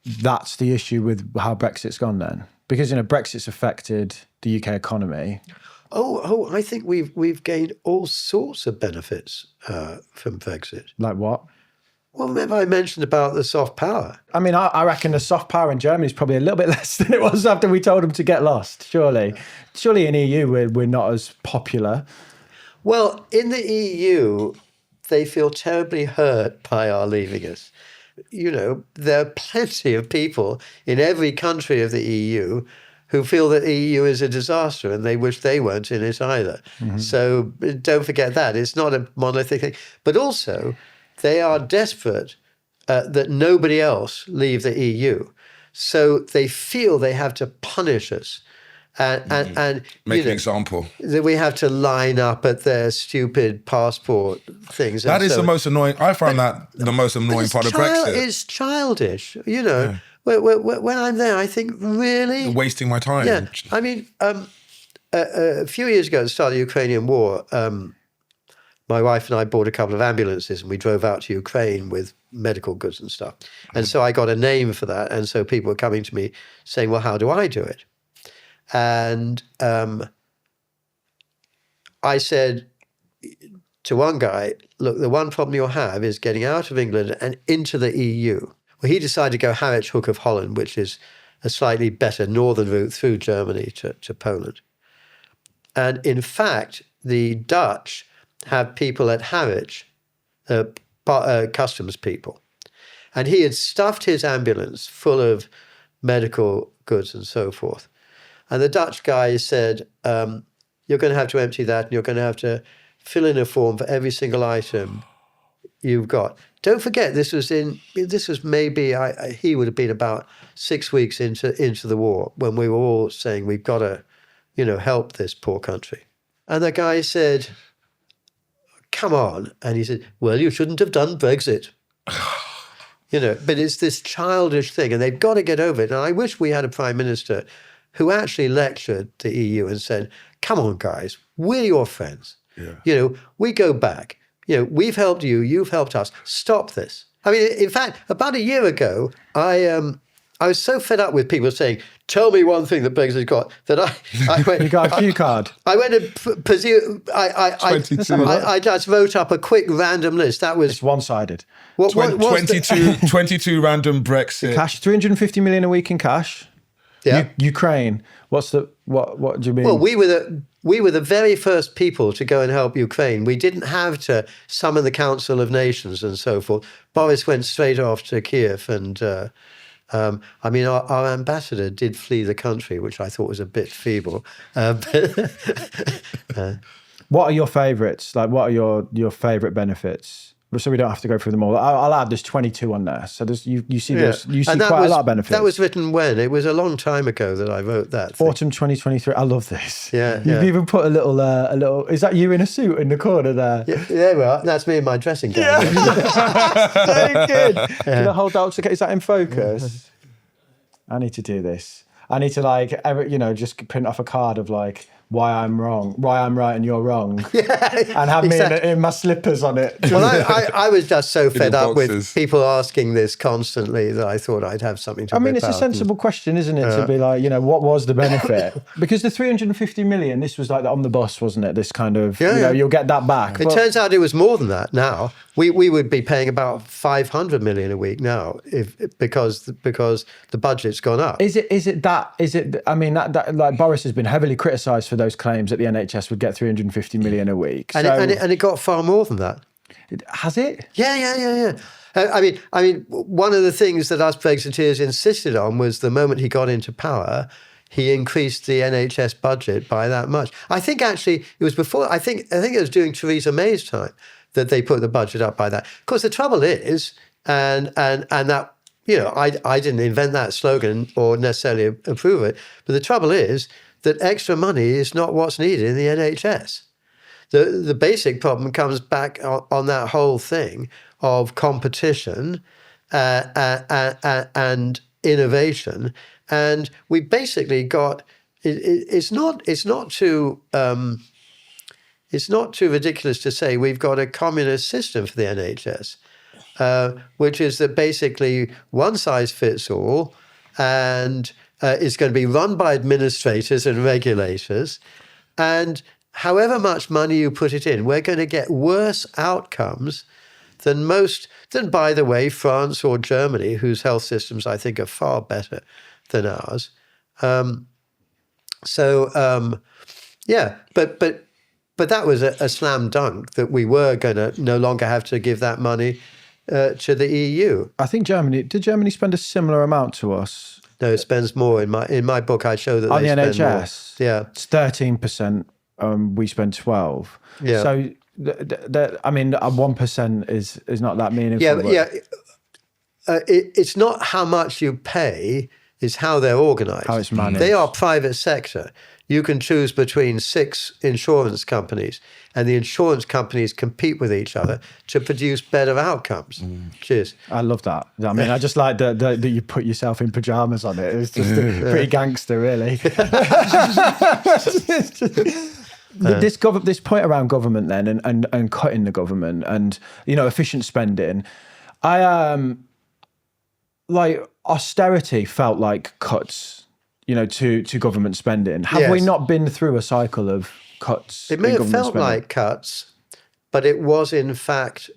S2: that's the issue with how Brexit's gone then? Because Brexit's affected the UK economy.
S1: Oh! I think we've gained all sorts of benefits from Brexit.
S2: Like what?
S1: Well, remember I mentioned about the soft power.
S2: I mean, I reckon the soft power in Germany is probably a little bit less than it was after we told them to get lost. Surely in EU we're not as popular.
S1: Well, in the EU, they feel terribly hurt by our leaving us. There are plenty of people in every country of the EU who feel that the EU is a disaster and they wish they weren't in it either. So don't forget that. It's not a monolithic thing. But also, they are desperate that nobody else leave the EU. So they feel they have to punish us. And
S3: make an example.
S1: That we have to line up at their stupid passport things.
S3: That is the most annoying. I find that the most annoying part of Brexit.
S1: It's childish, When I'm there, I think, really?
S3: Wasting my time.
S1: Yeah. I mean, a few years ago, at the start of the Ukrainian war, my wife and I bought a couple of ambulances and we drove out to Ukraine with medical goods and stuff. And so I got a name for that. And so people were coming to me saying, well, how do I do it? And I said to one guy, look, the one problem you'll have is getting out of England and into the EU. Well, he decided to go Harwich Hook of Holland, which is a slightly better northern route through Germany to Poland. And in fact, the Dutch have people at Harwich, customs people. And he had stuffed his ambulance full of medical goods and so forth. And the Dutch guy said, you're going to have to empty that and you're going to have to fill in a form for every single item you've got. Don't forget, this was maybe, he would have been about 6 weeks into the war when we were all saying, we've got to, help this poor country. And the guy said, come on. And he said, well, you shouldn't have done Brexit. But it's this childish thing and they've got to get over it. And I wish we had a prime minister who actually lectured the EU and said, come on, guys, we're your friends. Yeah. We go back. We've helped you, you've helped us. Stop this. I mean, in fact, about a year ago, I was so fed up with people saying, tell me one thing that Brexit's got, that I went...
S2: You got a cue card?
S1: I went and I just wrote up a quick random list. That was...
S2: It's one-sided.
S3: 22 random Brexit.
S2: Cash, 350 million a week in cash.
S1: Yeah.
S2: Ukraine. What do you mean?
S1: Well, we were the very first people to go and help Ukraine. We didn't have to summon the Council of Nations and so forth. Boris went straight off to Kiev and our ambassador did flee the country, which I thought was a bit feeble.
S2: What are your favourites? Like, what are your favourite benefits? So we don't have to go through them all. I'll add there's 22 on there. So you see quite a lot of benefits.
S1: That was written when? It was a long time ago that I wrote that.
S2: Autumn 2023. I love this.
S1: Yeah.
S2: You've even put a little. Is that you in a suit in the corner there?
S1: Yeah, there we are. That's me in my dressing gown.
S2: Yeah. So good. Can I hold out? Is that in focus? I need to do this. I need to just print off a card of why I'm wrong, why I'm right and you're wrong. And have exactly. me in my slippers on it.
S1: Well, I was just so fed up with people asking this constantly that I thought I'd have something to
S2: it's a sensible question, isn't it? To be what was the benefit? Because the 350 million, this was on the bus, wasn't it? This kind of, you'll get that back.
S1: It turns out it was more than that now. We would be paying about 500 million a week now because the budget's gone up.
S2: Boris has been heavily criticised for those claims that the NHS would get 350 million a week.
S1: And it got far more than that.
S2: Has it?
S1: Yeah. I mean, one of the things that us Brexiteers insisted on was the moment he got into power, he increased the NHS budget by that much. I think actually it was before. I think it was during Theresa May's time that they put the budget up by that. Of course, the trouble is, and that I didn't invent that slogan or necessarily approve it, but the trouble is that extra money is not what's needed in the NHS. The basic problem comes back on that whole thing of competition and innovation, and we basically got. It's not too ridiculous to say we've got a communist system for the NHS, which is that basically one size fits all, and it's going to be run by administrators and regulators, and however much money you put it in, we're going to get worse outcomes than by the way, France or Germany, whose health systems I think are far better than ours. But But that was a slam dunk that we were going to no longer have to give that money to the EU.
S2: I think did Germany spend a similar amount to us?
S1: No, it spends more. In my book, I show that
S2: On
S1: they
S2: the
S1: spend
S2: NHS?
S1: more. Yeah.
S2: It's 13%. We spend 12.
S1: Yeah.
S2: So, I mean, 1% is not that meaningful.
S1: Yeah,
S2: but
S1: yeah. It's not how much you pay, it's how they're organised.
S2: How it's managed.
S1: They are private sector. You can choose between 6 insurance companies, and the insurance companies compete with each other to produce better outcomes. Cheers.
S2: I love that. I mean, I just like that you put yourself in pajamas on it. It's just pretty gangster, really. This point around government then and cutting the government and, efficient spending, like austerity felt like cuts, to government spending. Have we not been through a cycle of cuts?
S1: It may have felt like cuts, but it was in fact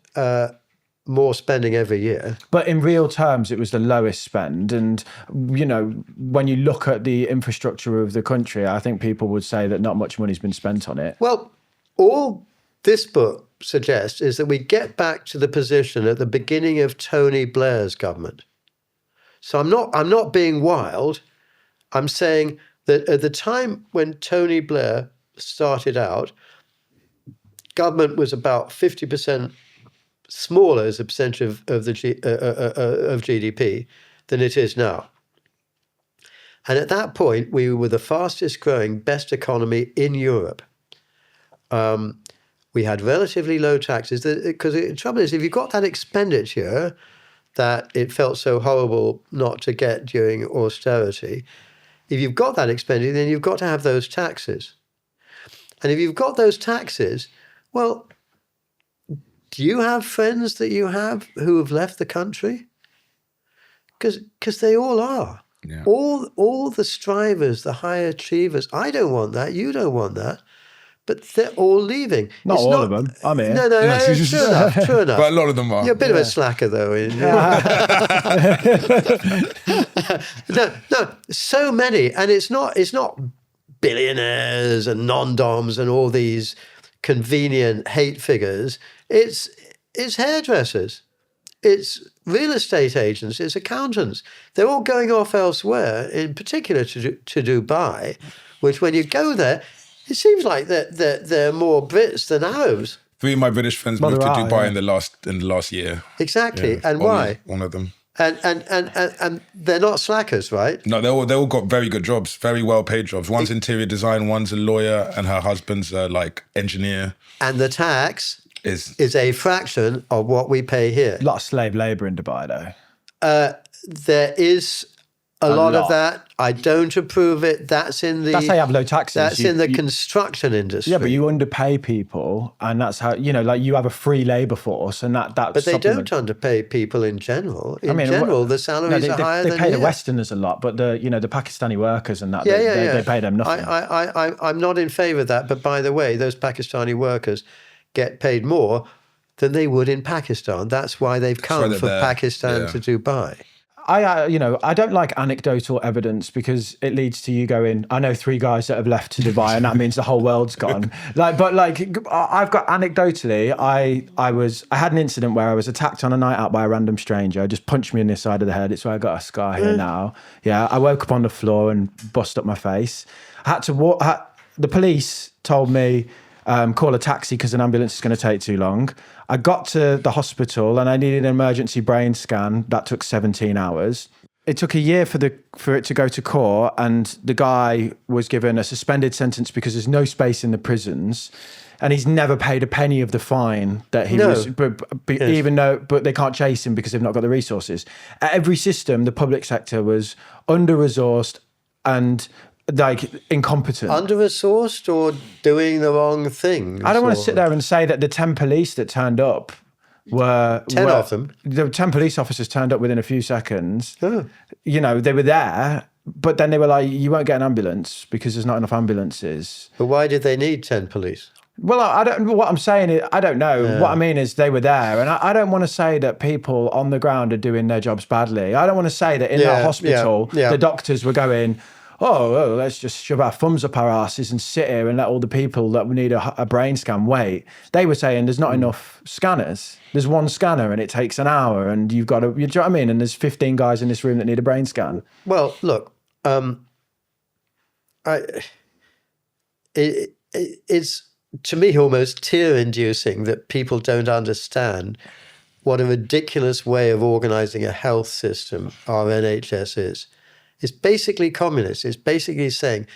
S1: more spending every year.
S2: But in real terms, it was the lowest spend. And, when you look at the infrastructure of the country, I think people would say that not much money's been spent on it.
S1: Well, all this book suggests is that we get back to the position at the beginning of Tony Blair's government. So I'm not being wild. I'm saying that at the time when Tony Blair started out, government was about 50% smaller as a percentage of GDP than it is now. And at that point, we were the fastest growing, best economy in Europe. We had relatively low taxes, because the trouble is, if you've got that expenditure that it felt so horrible not to get during austerity, if you've got that expenditure, then you've got to have those taxes. And if you've got those taxes, well, do you have friends that you have who have left the country? Because they all are.
S3: Yeah.
S1: All the strivers, the high achievers. I don't want that. You don't want that. But they're all leaving.
S2: Not all of them. I'm here.
S1: No, true enough.
S3: But a lot of them are.
S1: You're a bit of a slacker, though. No, so many. And it's not billionaires and non-doms and all these convenient hate figures. It's hairdressers. It's real estate agents. It's accountants. They're all going off elsewhere, in particular to Dubai, which when you go there, it seems like they're more Brits than Arabs.
S3: 3 of my British friends moved to Dubai in the last year.
S1: Exactly,
S3: Yeah,
S1: and why?
S3: One of them.
S1: And they're not slackers, right?
S3: No, they all got very good jobs, very well paid jobs. One's interior design, one's a lawyer, and her husband's engineer.
S1: And the tax
S3: is
S1: a fraction of what we pay here.
S2: A lot of slave labour in Dubai, though.
S1: There is a lot of that. I don't approve it. That's how you have low taxes. That's in the construction industry.
S2: Yeah, but you underpay people, and that's how you have a free labour force, and that.
S1: But they don't underpay people in general. In general, the salaries are higher than
S2: they pay
S1: here.
S2: the Westerners a lot, but the Pakistani workers and that they pay them nothing.
S1: I'm not in favour of that. But by the way, those Pakistani workers get paid more than they would in Pakistan. That's why they've come from Pakistan to Dubai.
S2: I don't like anecdotal evidence because it leads to you going, I know 3 guys that have left to Dubai and that means the whole world's gone. I've got anecdotally, I had an incident where I was attacked on a night out by a random stranger, just punched me in the side of the head. It's why I got a scar here now. Yeah, I woke up on the floor and bust up my face. I had to walk. The police told me, call a taxi because an ambulance is going to take too long. I got to the hospital and I needed an emergency brain scan. That took 17 hours. It took a year for it to go to court, and the guy was given a suspended sentence because there's no space in the prisons, and he's never paid a penny of the fine that he was. But they can't chase him because they've not got the resources. At every system, the public sector was under-resourced and incompetent.
S1: Under-resourced or doing the wrong things?
S2: I don't want to sit there and say that the 10 police that turned up were...
S1: 10 of them?
S2: The 10 police officers turned up within a few seconds.
S1: Oh.
S2: They were there, but then they were like, you won't get an ambulance because there's not enough ambulances.
S1: But why did they need 10 police?
S2: Well, I don't. What I'm saying is, I don't know. Yeah. What I mean is, they were there, and I don't want to say that people on the ground are doing their jobs badly. I don't want to say that in that hospital, the doctors were going, oh, let's just shove our thumbs up our asses and sit here and let all the people that need a brain scan wait. They were saying there's not enough scanners. There's one scanner and it takes an hour, and you've got to, you know what I mean? And there's 15 guys in this room that need a brain scan.
S1: Well, look, it's to me almost tear-inducing that people don't understand what a ridiculous way of organizing a health system our NHS is. It's basically communist. It's basically saying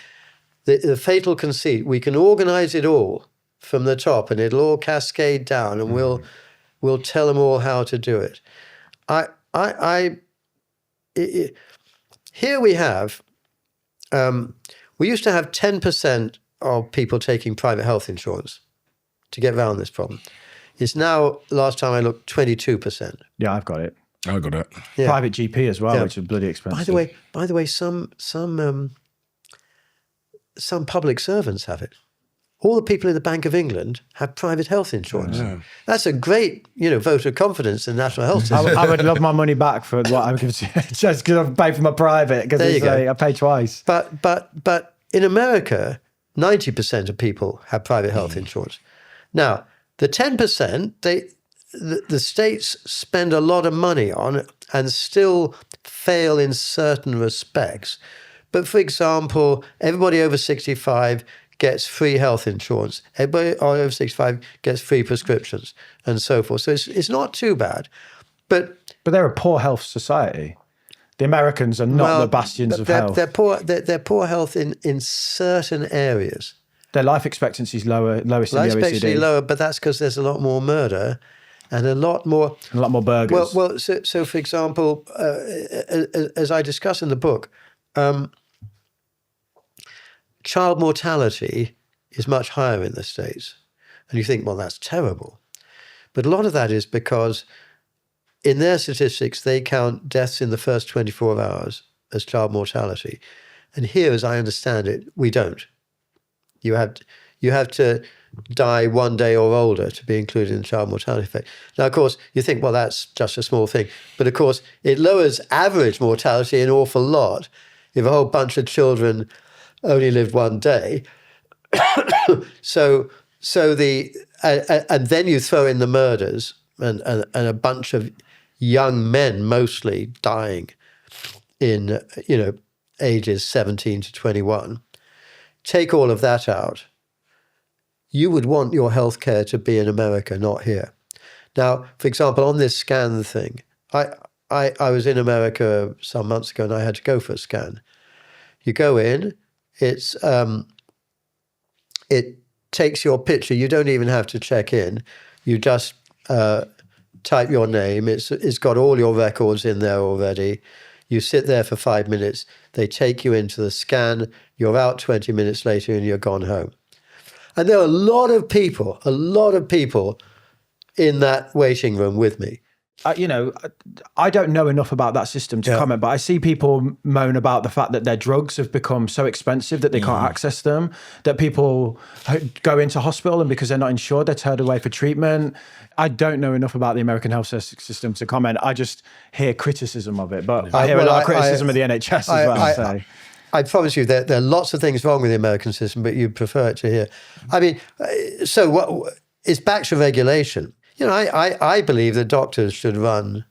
S1: the fatal conceit, we can organize it all from the top and it'll all cascade down and we'll tell them all how to do it. Here we have, we used to have 10% of people taking private health insurance to get around this problem. It's now, last time I looked, 22%.
S2: Yeah, I've got it.
S3: I got it.
S1: Yeah.
S2: Private GP as well, which is bloody expensive.
S1: By the way, some public servants have it. All the people in the Bank of England have private health insurance. Yeah. That's a great, vote of confidence in the national health system.
S2: I would love my money back for what I'm giving to just because I've paid for my private, because I pay twice.
S1: But in America, 90% of people have private health insurance. Now, the 10%, the states spend a lot of money on and still fail in certain respects. But for example, everybody over 65 gets free health insurance. Everybody over 65 gets free prescriptions and so forth. So it's not too bad. But
S2: they're a poor health society. The Americans are not the bastions of health.
S1: They're poor health in certain areas.
S2: Their life expectancy is lowest in the OECD.
S1: Life expectancy lower, but that's because there's a lot more murder and a lot more
S2: burgers.
S1: Well, so for example, as I discuss in the book, child mortality is much higher in the States. And you think, well, that's terrible. But a lot of that is because in their statistics, they count deaths in the first 24 hours as child mortality. And here, as I understand it, we don't. You have to die 1 day or older to be included in the child mortality effect. Now, of course, you think, well, that's just a small thing. But of course, it lowers average mortality an awful lot if a whole bunch of children only lived 1 day. and then you throw in the murders and a bunch of young men mostly dying in, ages 17 to 21. Take all of that out. You would want your healthcare to be in America, not here. Now, for example, on this scan thing, I was in America some months ago and I had to go for a scan. You go in, it takes your picture. You don't even have to check in. You just type your name. It's got all your records in there already. You sit there for 5 minutes. They take you into the scan. You're out 20 minutes later and you're gone home. And there are a lot of people in that waiting room with me.
S2: I don't know enough about that system to comment, but I see people moan about the fact that their drugs have become so expensive that they can't access them, that people go into hospital and because they're not insured, they're turned away for treatment. I don't know enough about the American health system to comment. I just hear criticism of it, but I hear a lot of criticism of the NHS as well.
S1: I promise you there are lots of things wrong with the American system, but you prefer it to here. I mean, it's back to regulation. I believe that doctors should run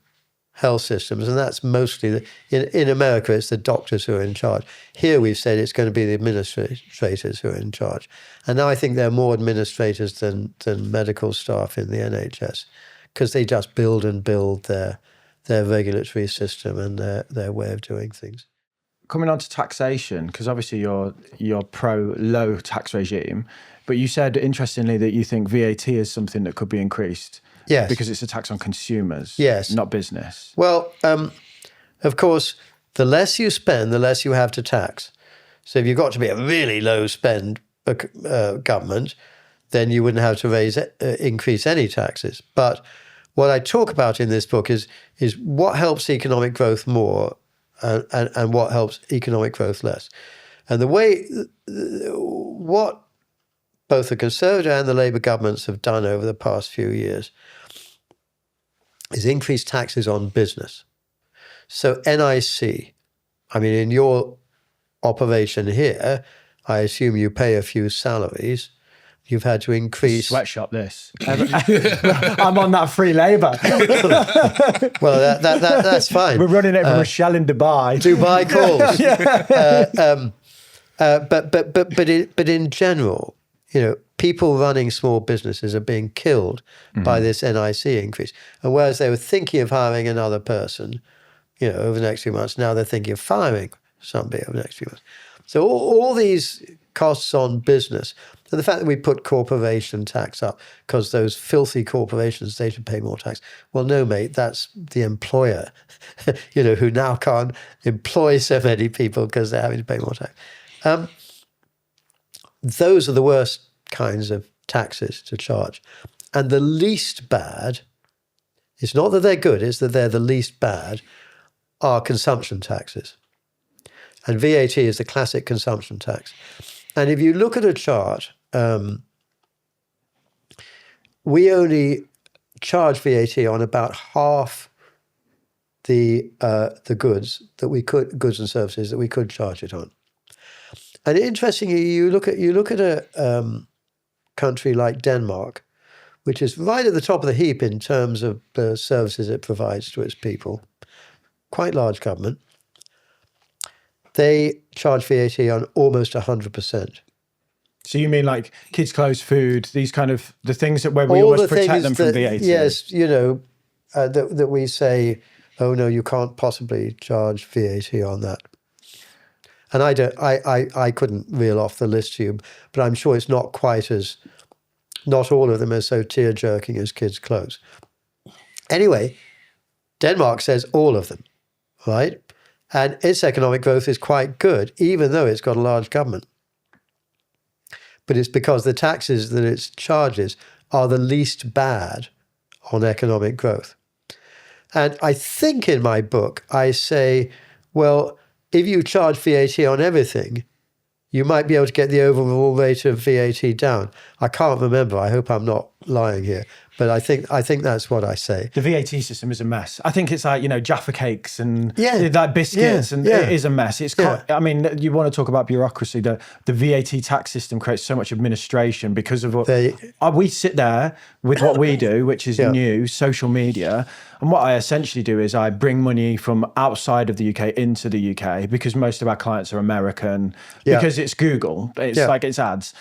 S1: health systems, and that's mostly in America, it's the doctors who are in charge. Here we've said it's going to be the administrators who are in charge. And now I think there are more administrators than medical staff in the NHS because they just build their regulatory system and their way of doing things.
S2: Coming on to taxation, because obviously you're pro low tax regime, but you said interestingly that you think VAT is something that could be increased.
S1: Yes.
S2: Because it's a tax on consumers.
S1: Yes.
S2: Not business.
S1: Well, of course, the less you spend, the less you have to tax. So if you've got to be a really low spend government, then you wouldn't have to increase any taxes. But what I talk about in this book is what helps economic growth more and what helps economic growth less. And what both the Conservative and the Labour governments have done over the past few years is increase taxes on business. So NIC, I mean, in your operation here, I assume you pay a few salaries. You've had to increase.
S2: Sweatshop this. I'm on that free labour.
S1: Well, that's fine.
S2: We're running it from a shell in Dubai.
S1: Dubai calls. But in general, people running small businesses are being killed by this NIC increase. And whereas they were thinking of hiring another person, over the next few months, now they're thinking of firing somebody over the next few months. So all these costs on business, and the fact that we put corporation tax up because those filthy corporations, they should pay more tax. Well, no, mate, that's the employer, who now can't employ so many people because they're having to pay more tax. Those are the worst kinds of taxes to charge. And the least bad, it's not that they're good, it's that they're the least bad, are consumption taxes. And VAT is the classic consumption tax. And if you look at a chart, we only charge VAT on about half the goods and services that we could charge it on. And interestingly, you look at a country like Denmark, which is right at the top of the heap in terms of the services it provides to its people, quite large government. They charge VAT on almost 100%.
S2: So you mean like kids' clothes, food, these kind of the things where we almost protect them from VAT?
S1: Yes, that we say, oh no, you can't possibly charge VAT on that. And I couldn't reel off the list to you, but I'm sure it's not all of them are so tear-jerking as kids' clothes. Anyway, Denmark says all of them, right? And its economic growth is quite good, even though it's got a large government. But it's because the taxes that it charges are the least bad on economic growth. And I think in my book, I say, well, if you charge VAT on everything, you might be able to get the overall rate of VAT down. I can't remember. I hope I'm not lying here. But I think that's what I say.
S2: The VAT system is a mess. I think it's like, Jaffa cakes and like biscuits and it is a mess. I mean, you want to talk about bureaucracy. The VAT tax system creates so much administration because of what we sit there with what we do, which is new, social media. And what I essentially do is I bring money from outside of the UK into the UK because most of our clients are American, because it's Google. It's like it's ads.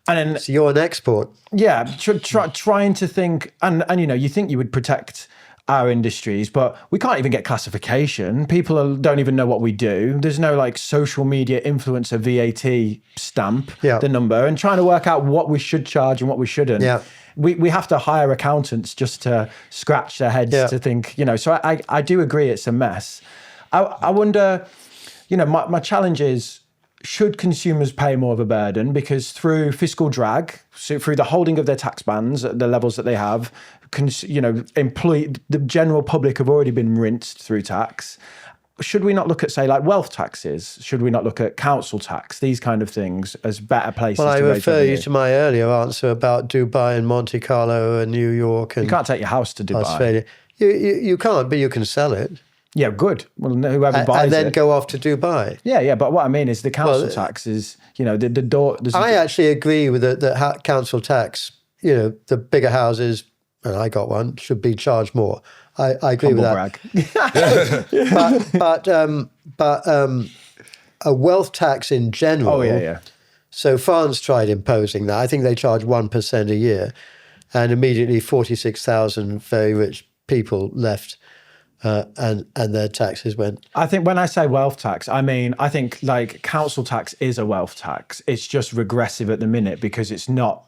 S2: And then,
S1: so you're an export.
S2: Yeah, trying to think, and you think you would protect our industries, but we can't even get classification. People don't even know what we do. There's no like social media influencer VAT stamp, the number, and trying to work out what we should charge and what we shouldn't. Yeah. We have to hire accountants just to scratch their heads to think, so I do agree it's a mess. I wonder, my challenge is, should consumers pay more of a burden? Because through fiscal drag, so through the holding of their tax bands at the levels that they have, the general public have already been rinsed through tax. Should we not look at, say, like wealth taxes? Should we not look at council tax? These kind of things as better places to raise revenue?
S1: Well, I refer you to my earlier answer about Dubai and Monte Carlo and New York. And
S2: you can't take your house to Dubai.
S1: Australia. You can't, but you can sell it.
S2: Yeah, good. Well, whoever buys it.
S1: And then go off to Dubai.
S2: Yeah, but what I mean is the council tax is, the door...
S1: I actually agree with the council tax. The bigger houses, and I got one, should be charged more. I agree with that. But a wealth tax in general...
S2: Oh, yeah.
S1: So France tried imposing that. I think they charge 1% a year, and immediately 46,000 very rich people left... and their taxes went.
S2: I think when I say wealth tax, I think like council tax is a wealth tax. It's just regressive at the minute because it's not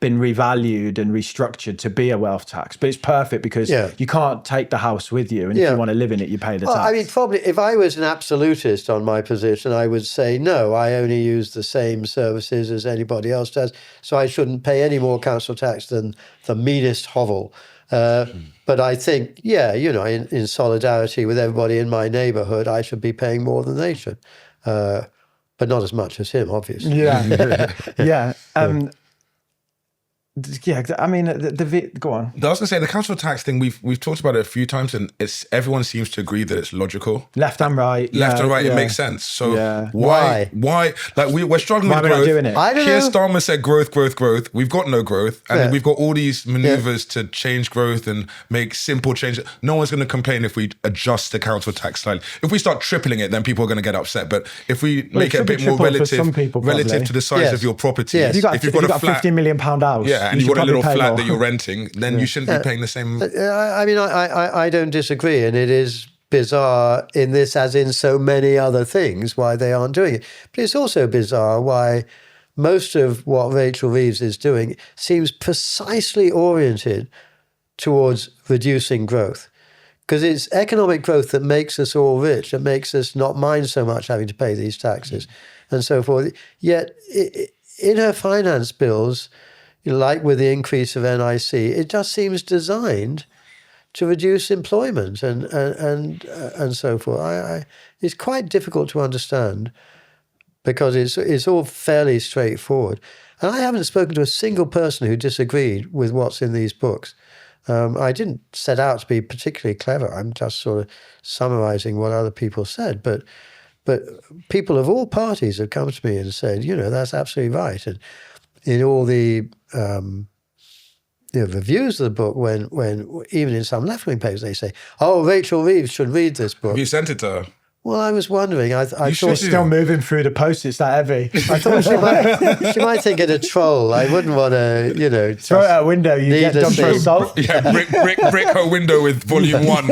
S2: been revalued and restructured to be a wealth tax. But it's perfect because you can't take the house with you, and if you want to live in it, you pay the tax.
S1: I mean, probably if I was an absolutist on my position, I would say no. I only use the same services as anybody else does, so I shouldn't pay any more council tax than the meanest hovel. But I think, in solidarity with everybody in my neighborhood, I should be paying more than they should. But not as much as him, obviously.
S2: Yeah. Yeah, I mean, go on.
S3: I was gonna say the council tax thing. We've talked about it a few times, and everyone seems to agree that it's logical.
S2: Left and right.
S3: Left and right, it makes sense. So
S2: Yeah.
S3: why? Like we're struggling
S2: Why
S3: with
S2: are we not
S3: growth.
S2: doing it?
S1: I don't
S3: Keir
S1: know.
S3: Starmer said growth. We've got no growth, and then we've got all these maneuvers to change growth and make simple changes. No one's going to complain if we adjust the council tax slightly. If we start tripling it, then people are going to get upset. But if we make it a bit more relative to the size of your property,
S1: Yes.
S2: If you've got a
S3: flat,
S2: £50 million house,
S3: yeah, and you've got a little flat that you're renting, then you shouldn't be paying the same.
S1: I mean, I don't disagree, and it is bizarre in this, as in so many other things, why they aren't doing it. But it's also bizarre why most of what Rachel Reeves is doing seems precisely oriented towards reducing growth. Because it's economic growth that makes us all rich, that makes us not mind so much having to pay these taxes and so forth. Yet in her finance bills, like with the increase of NIC, it just seems designed to reduce employment and so forth. It's quite difficult to understand because it's all fairly straightforward. And I haven't spoken to a single person who disagreed with what's in these books. I didn't set out to be particularly clever. I'm just sort of summarising what other people said. But people of all parties have come to me and said, that's absolutely right. And in all the reviews of the book, when even in some left-wing papers, they say, "Oh, Rachel Reeves should read this book."
S3: Have you sent it to her?
S1: Well, I was wondering. I thought
S2: It's still moving through the post. It's that heavy.
S1: I thought she might think it a troll. I wouldn't want to,
S2: throw it out a window. You get
S1: need a
S2: done for
S1: thing.
S2: assault.
S3: Yeah, brick her window with volume 1.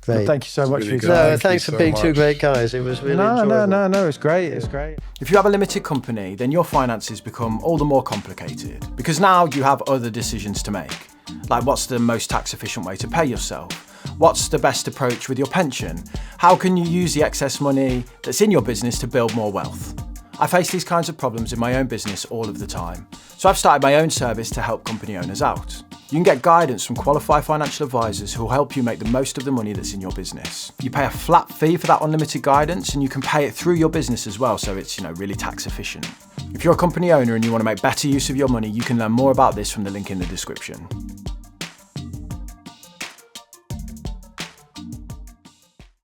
S1: Great.
S2: Well, thank you so much for your
S3: good.
S2: time.
S1: No, thanks for being two great guys. It was really enjoyable.
S2: No, it's great. It's great. If you have a limited company, then your finances become all the more complicated because now you have other decisions to make. Like, what's the most tax efficient way to pay yourself? What's the best approach with your pension? How can you use the excess money that's in your business to build more wealth? I face these kinds of problems in my own business all of the time. So I've started my own service to help company owners out. You can get guidance from qualified financial advisors who will help you make the most of the money that's in your business. You pay a flat fee for that unlimited guidance and you can pay it through your business as well, so it's really tax efficient. If you're a company owner and you want to make better use of your money, you can learn more about this from the link in the description.